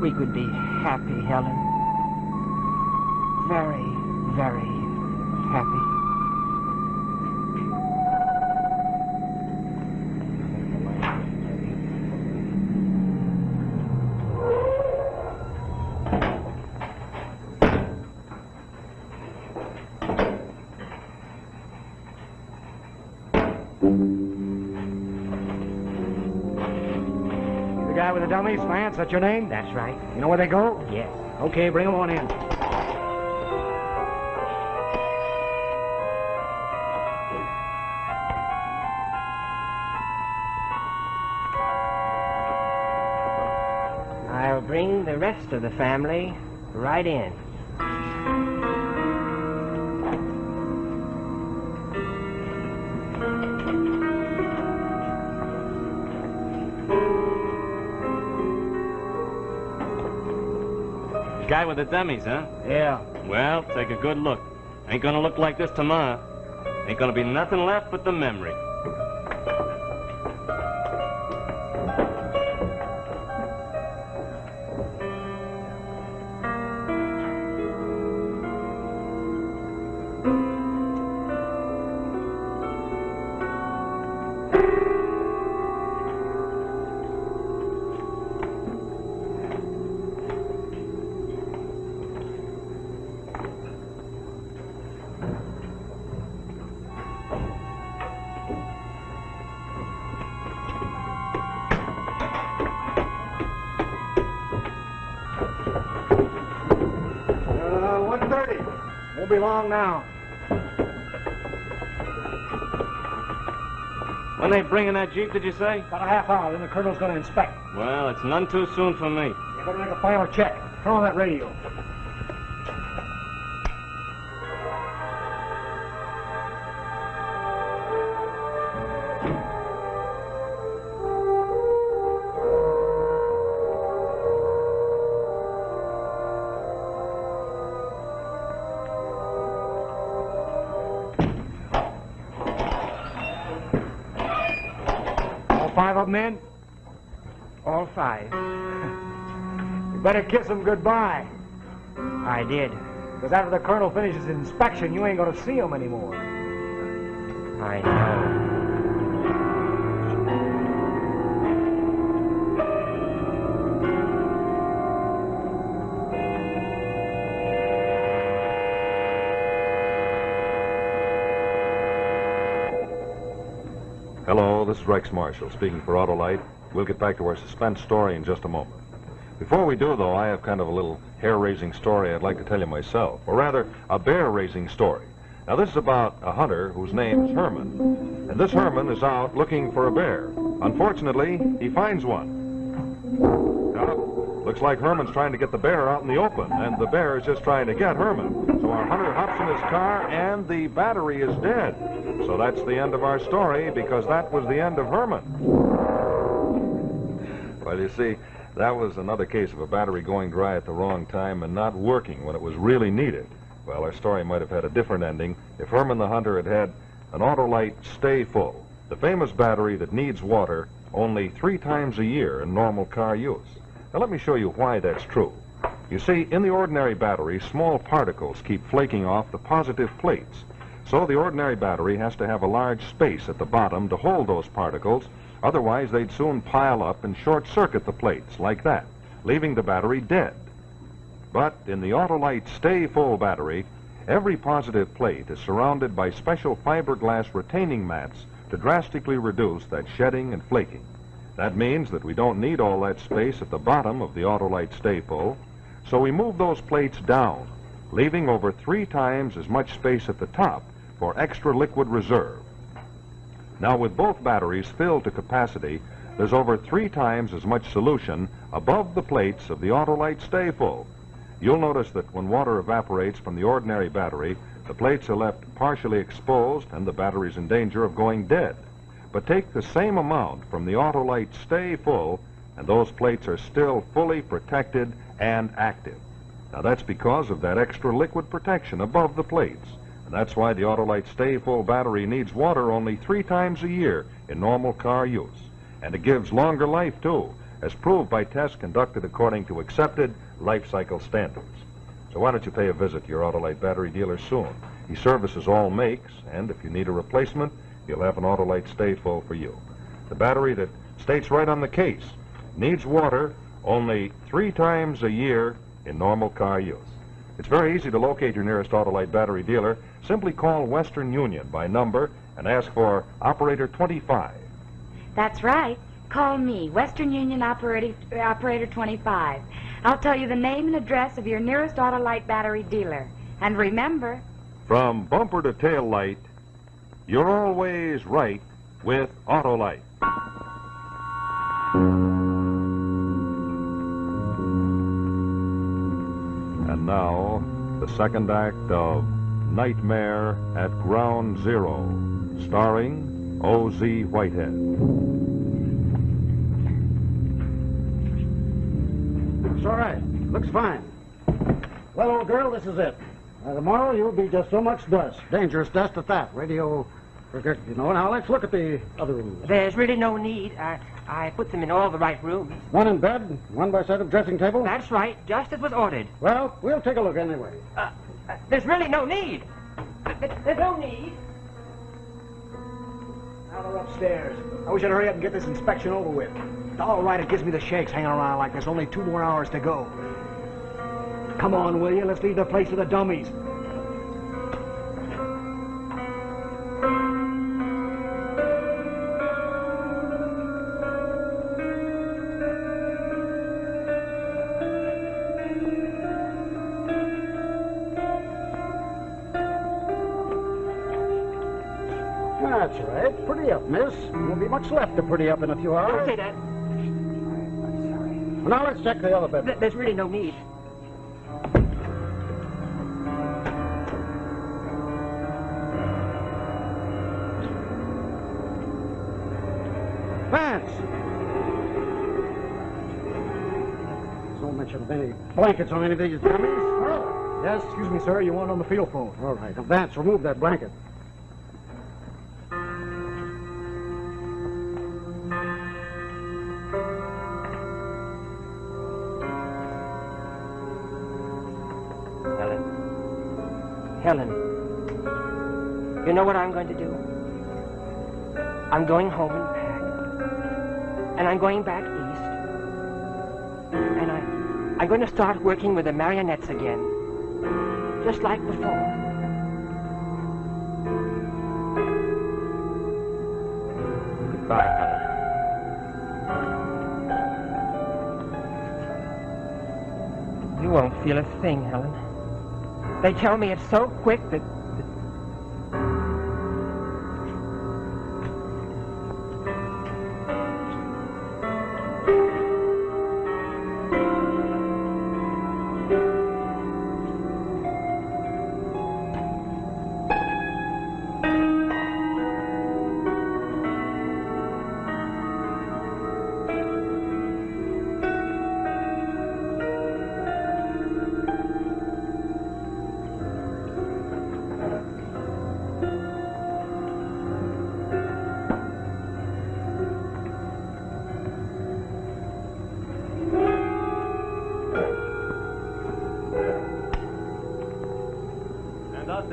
We could be happy, Helen. Very, very happy. The guy with the dummies, Vance, that's your name? That's right. You know where they go? Yes. Okay, bring them on in. I'll bring the rest of the family right in. Guy with the dummies, huh? Yeah. Well, take a good look. Ain't gonna look like this tomorrow. Ain't gonna be nothing left but the memory. Won't be long now. When they bring in that Jeep, did you say? About a half hour, then the colonel's going to inspect. Well, it's none too soon for me. You better make a final check. Turn on that radio. Five of them in? All five. You better kiss them goodbye. I did. Because after the colonel finishes his inspection, you ain't going to see them anymore. I know. Hello, this is Rex Marshall speaking for Autolite. We'll get back to our suspense story in just a moment. Before we do, though, I have kind of a little hair-raising story I'd like to tell you myself. Or rather, a bear-raising story. Now, this is about a hunter whose name is Herman. And this Herman is out looking for a bear. Unfortunately, he finds one. Now, looks like Herman's trying to get the bear out in the open, and the bear is just trying to get Herman. So our hunter hops in his car, and the battery is dead. So that's the end of our story, because that was the end of Herman. Well, you see, that was another case of a battery going dry at the wrong time and not working when it was really needed. Well, our story might have had a different ending if Herman the hunter had had an Autolite Stay Full, the famous battery that needs water only 3 times a year in normal car use. Now, let me show you why that's true. You see, in the ordinary battery, small particles keep flaking off the positive plates. So the ordinary battery has to have a large space at the bottom to hold those particles. Otherwise, they'd soon pile up and short-circuit the plates, like that, leaving the battery dead. But in the Autolite Stay Full battery, every positive plate is surrounded by special fiberglass retaining mats to drastically reduce that shedding and flaking. That means that we don't need all that space at the bottom of the Autolite Stay Full, so we move those plates down, leaving over 3 times as much space at the top for extra liquid reserve. Now, with both batteries filled to capacity, there's over 3 times as much solution above the plates of the Autolite Stay Full. You'll notice that when water evaporates from the ordinary battery, the plates are left partially exposed and the battery's in danger of going dead. But take the same amount from the Autolite Stay Full, and those plates are still fully protected and active. Now, that's because of that extra liquid protection above the plates. And that's why the Autolite Stay Full battery needs water only 3 times a year in normal car use. And it gives longer life, too, as proved by tests conducted according to accepted life cycle standards. So why don't you pay a visit to your Autolite battery dealer soon? He services all makes, and if you need a replacement, you'll have an Autolite Stay Full for you. The battery that states right on the case needs water only 3 times a year in normal car use. It's very easy to locate your nearest Autolite battery dealer. Simply call Western Union by number and ask for Operator 25. That's right. Call me, Western Union Operator 25. I'll tell you the name and address of your nearest Autolite battery dealer. And remember, from bumper to tail light, you're always right with Autolite. And now, the second act of Nightmare at Ground Zero, starring O.Z. Whitehead. It's all right. Looks fine. Well, old girl, this is it. Tomorrow you'll be just so much dust. Dangerous dust at that. Radio, forget, you know. Now, let's look at the other rooms. There's really no need. I put them in all the right rooms. One in bed, one by side of dressing table? That's right, just as was ordered. Well, we'll take a look anyway. There's really no need. There's no need. Now they're upstairs. I wish I'd hurry up and get this inspection over with. All right, it gives me the shakes hanging around like this. Only 2 more hours to go. Come on, will you? Let's leave the place to the dummies. That's right. Pretty up, miss. Won't be much left to pretty up in a few hours. Don't say that. Now let's check the other bed. There's really no need. Vance! There's no mention of any blankets on any of these dummies. Oh. Yes, excuse me, sir. You want on the field phone. All right. Now, Vance, remove that blanket. Helen, you know what I'm going to do? I'm going home and pack. And I'm going back east. And I'm going to start working with the marionettes again. Just like before. Goodbye, Helen. You won't feel a thing, Helen. They tell me it's so quick that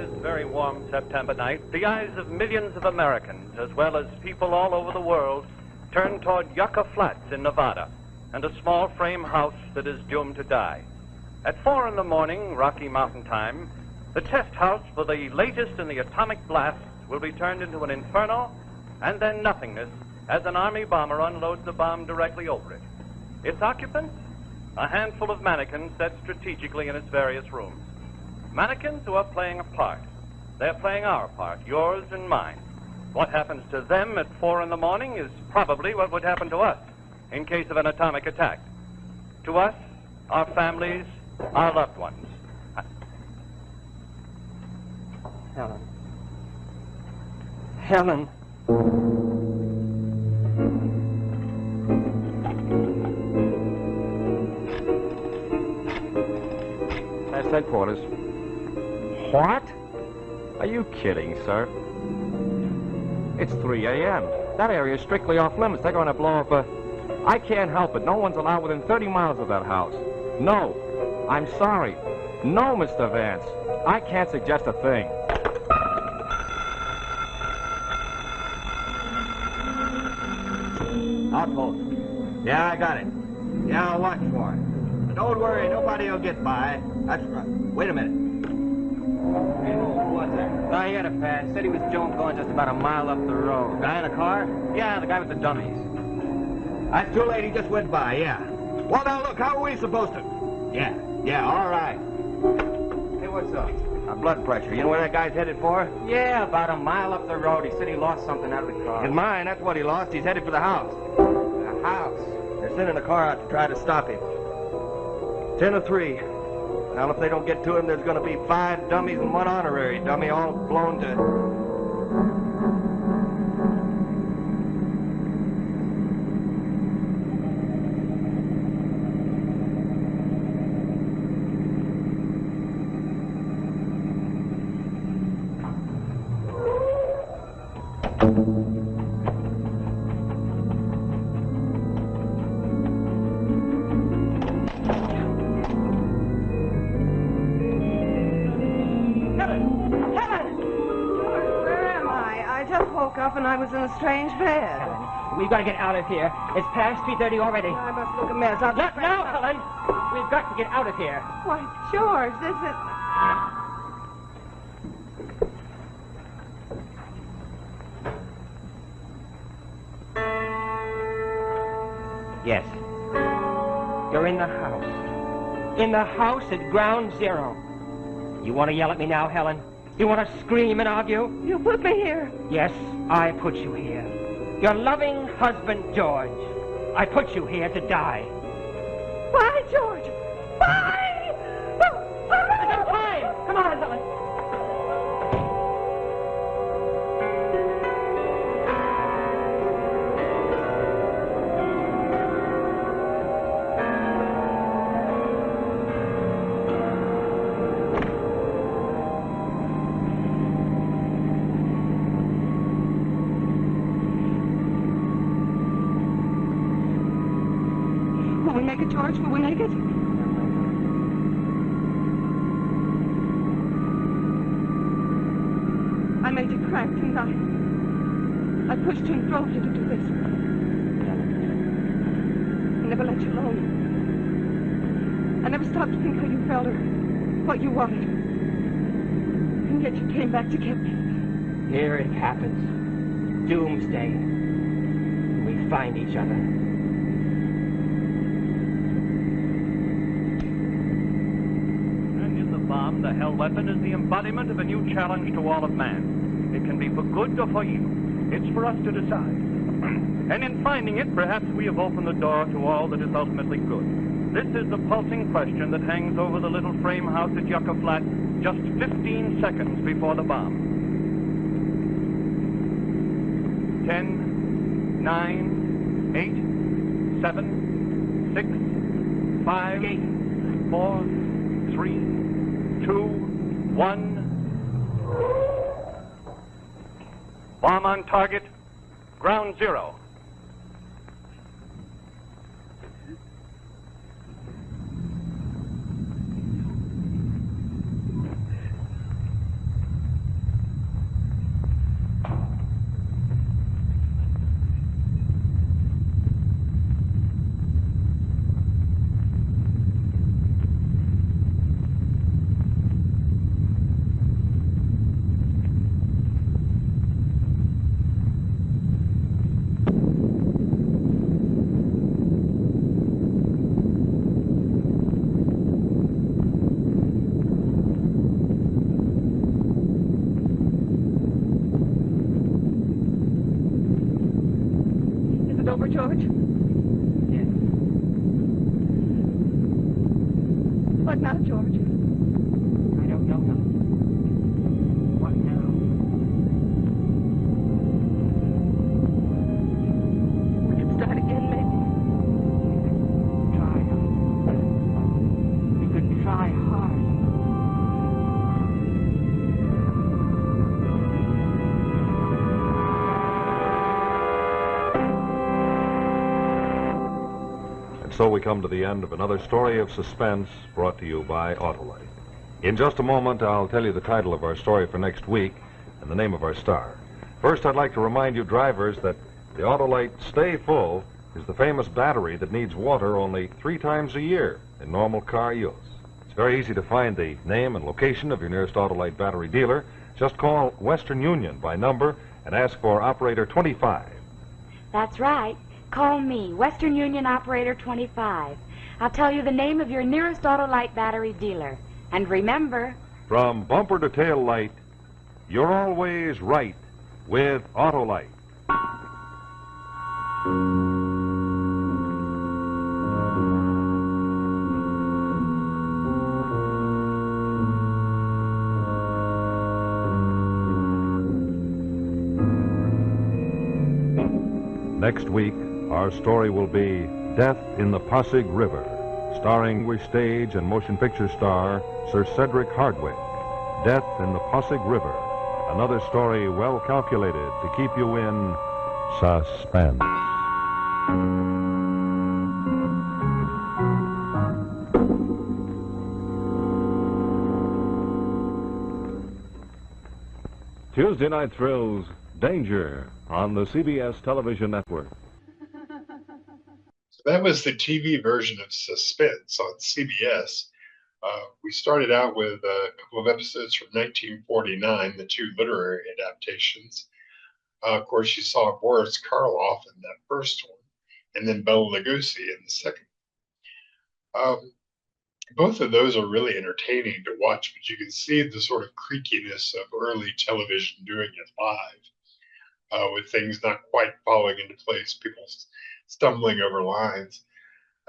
this very warm September night, the eyes of millions of Americans, as well as people all over the world, turn toward Yucca Flats in Nevada and a small frame house that is doomed to die. At 4 in the morning, Rocky Mountain time, the test house for the latest in the atomic blasts will be turned into an inferno and then nothingness as an Army bomber unloads the bomb directly over it. Its occupants? A handful of mannequins set strategically in its various rooms. Mannequins who are playing a part. They're playing our part, yours and mine. What happens to them at 4 in the morning is probably what would happen to us in case of an atomic attack. To us, our families, our loved ones. Helen. Helen. That's headquarters. What? Are you kidding, sir? It's 3 a.m. That area is strictly off limits. They're going to blow up a... I can't help it. No one's allowed within 30 miles of that house. No. I'm sorry. No, Mr. Vance. I can't suggest a thing. Outpost. Yeah, I got it. Yeah, I'll watch for it. But don't worry, nobody will get by. That's right. Wait a minute. Who was that? No, he had a pad. Said he was Jones going just about a mile up the road. Guy in a car? Yeah, the guy with the dummies. That's too late. He just went by, yeah. Well, now, look, how are we supposed to... Yeah, all right. Hey, what's up? Blood pressure. You know where that guy's headed for? Yeah, about a mile up the road. He said he lost something out of the car. In mine, that's what he lost. He's headed for the house. The house? They're sending a car out to try to stop him. 10 to 3. Now, if they don't get to him, there's going to be 5 dummies and 1 honorary dummy all blown to... And I was in a strange bed. Helen, we've got to get out of here. It's past 3:30 already. I must look a mess. I'll Not now, Helen. We've got to get out of here. Why, George, this is... Yes. You're in the house. In the house at ground zero. You want to yell at me now, Helen? You want to scream and argue? You put me here. Yes, I put you here. Your loving husband, George. I put you here to die. Why, George? Why? There's no time. Come on, Helen. George, will we make it? I made you crack, didn't I? I pushed you and drove you to do this. I never let you alone. I never stopped to think how you felt or what you wanted. And yet you came back to get me. Here it happens. Doomsday. We find each other. The hell weapon is the embodiment of a new challenge to all of man. It can be for good or for evil. It's for us to decide. And in finding it, perhaps we have opened the door to all that is ultimately good. This is the pulsing question that hangs over the little frame house at Yucca Flat just 15 seconds before the bomb. 10, 9, 8, 7, 6, 5, 4, 3, 2, 1. Bomb on target. Ground zero. George? Yes. What now, George? I don't know, Helen. What now? We can start again, maybe. Try hard. We could try hard. And so we come to the end of another story of suspense brought to you by Autolite. In just a moment, I'll tell you the title of our story for next week and the name of our star. First, I'd like to remind you drivers that the Autolite Stay Full is the famous battery that needs water only 3 times a year in normal car use. It's very easy to find the name and location of your nearest Autolite battery dealer. Just call Western Union by number and ask for operator 25. That's right. Call me, Western Union Operator 25. I'll tell you the name of your nearest Autolite battery dealer. And remember, From bumper to tail light, you're always right with Autolite. Next week, our story will be Death in the Pasig River, starring English stage and motion picture star Sir Cedric Hardwicke. Death in the Pasig River, another story well calculated to keep you in suspense. Tuesday Night Thrills, Danger, on the CBS television network. That was the TV version of Suspense on CBS. We started out with a couple of episodes from 1949, the 2 literary adaptations. Of course, you saw Boris Karloff in that first one, and then Bela Lugosi in the second. Both of those are really entertaining to watch, but you can see the sort of creakiness of early television doing it live, with things not quite falling into place, people stumbling over lines.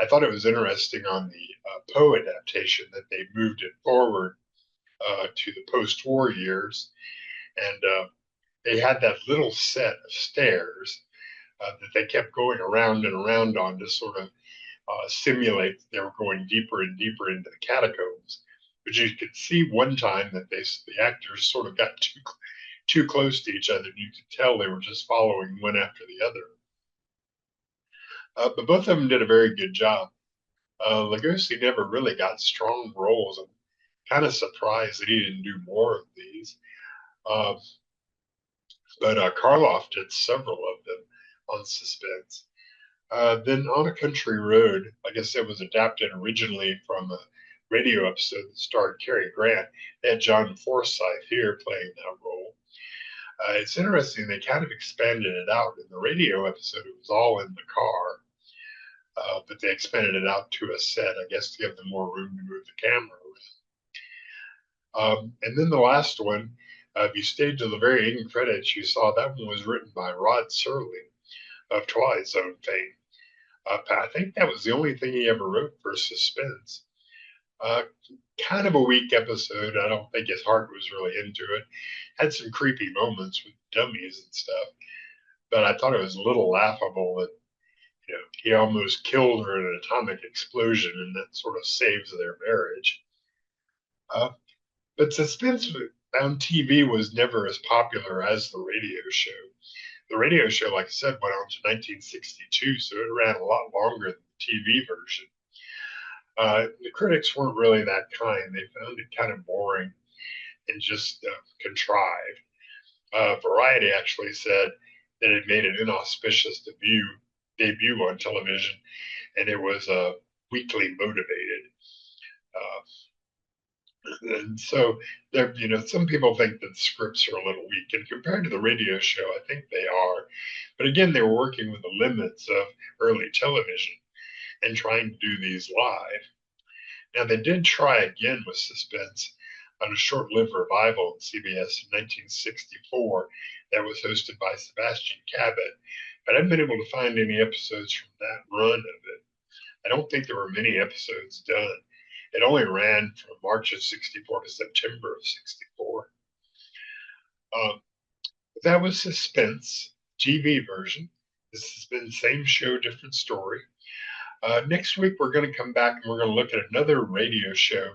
I thought it was interesting on the Poe adaptation that they moved it forward to the post-war years, and they had that little set of stairs that they kept going around and around on to sort of simulate that they were going deeper and deeper into the catacombs. But you could see one time that the actors sort of got too close to each other, and you could tell they were just following one after the other. But both of them did a very good job. Lugosi never really got strong roles. I'm kind of surprised that he didn't do more of these. But Karloff did several of them on Suspense. Then On a Country Road, like I said, was adapted originally from a radio episode that starred Cary Grant. They had John Forsythe here playing that role. It's interesting, they kind of expanded it out. In the radio episode, it was all in the car. But they expanded it out to a set, I guess, to give them more room to move the camera around. And then the last one, if you stayed to the very end credits, you saw that one was written by Rod Serling of Twilight Zone fame. I think that was the only thing he ever wrote for Suspense. Kind of a weak episode. I don't think his heart was really into it. Had some creepy moments with dummies and stuff. But I thought it was a little laughable that he almost killed her in an atomic explosion, and that sort of saves their marriage. But Suspense on TV was never as popular as the radio show. The radio show, like I said, went on to 1962, so it ran a lot longer than the TV version. The critics weren't really that kind. They found it kind of boring and just contrived. Variety actually said that it made an inauspicious debut on television, and it was weakly motivated. And so there, some people think that the scripts are a little weak, and compared to the radio show, I think they are. But again, they were working with the limits of early television and trying to do these live. Now, they did try again with Suspense on a short-lived revival on CBS in 1964 that was hosted by Sebastian Cabot but I haven't been able to find any episodes from that run of it. I don't think there were many episodes done. It only ran from March of 64 to September of 64. That was Suspense, TV version. This has been the same show, different story. Next week, we're going to come back and we're going to look at another radio show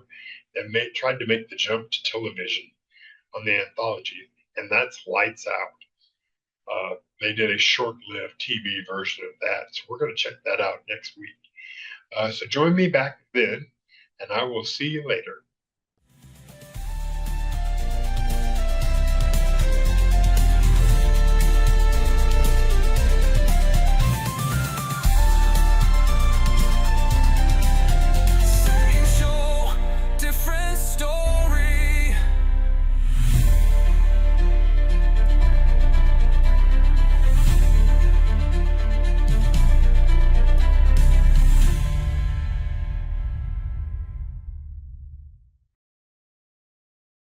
that tried to make the jump to television on the anthology, and that's Lights Out. They did a short-lived TV version of that, so we're going to check that out next week. So join me back then, and I will see you later.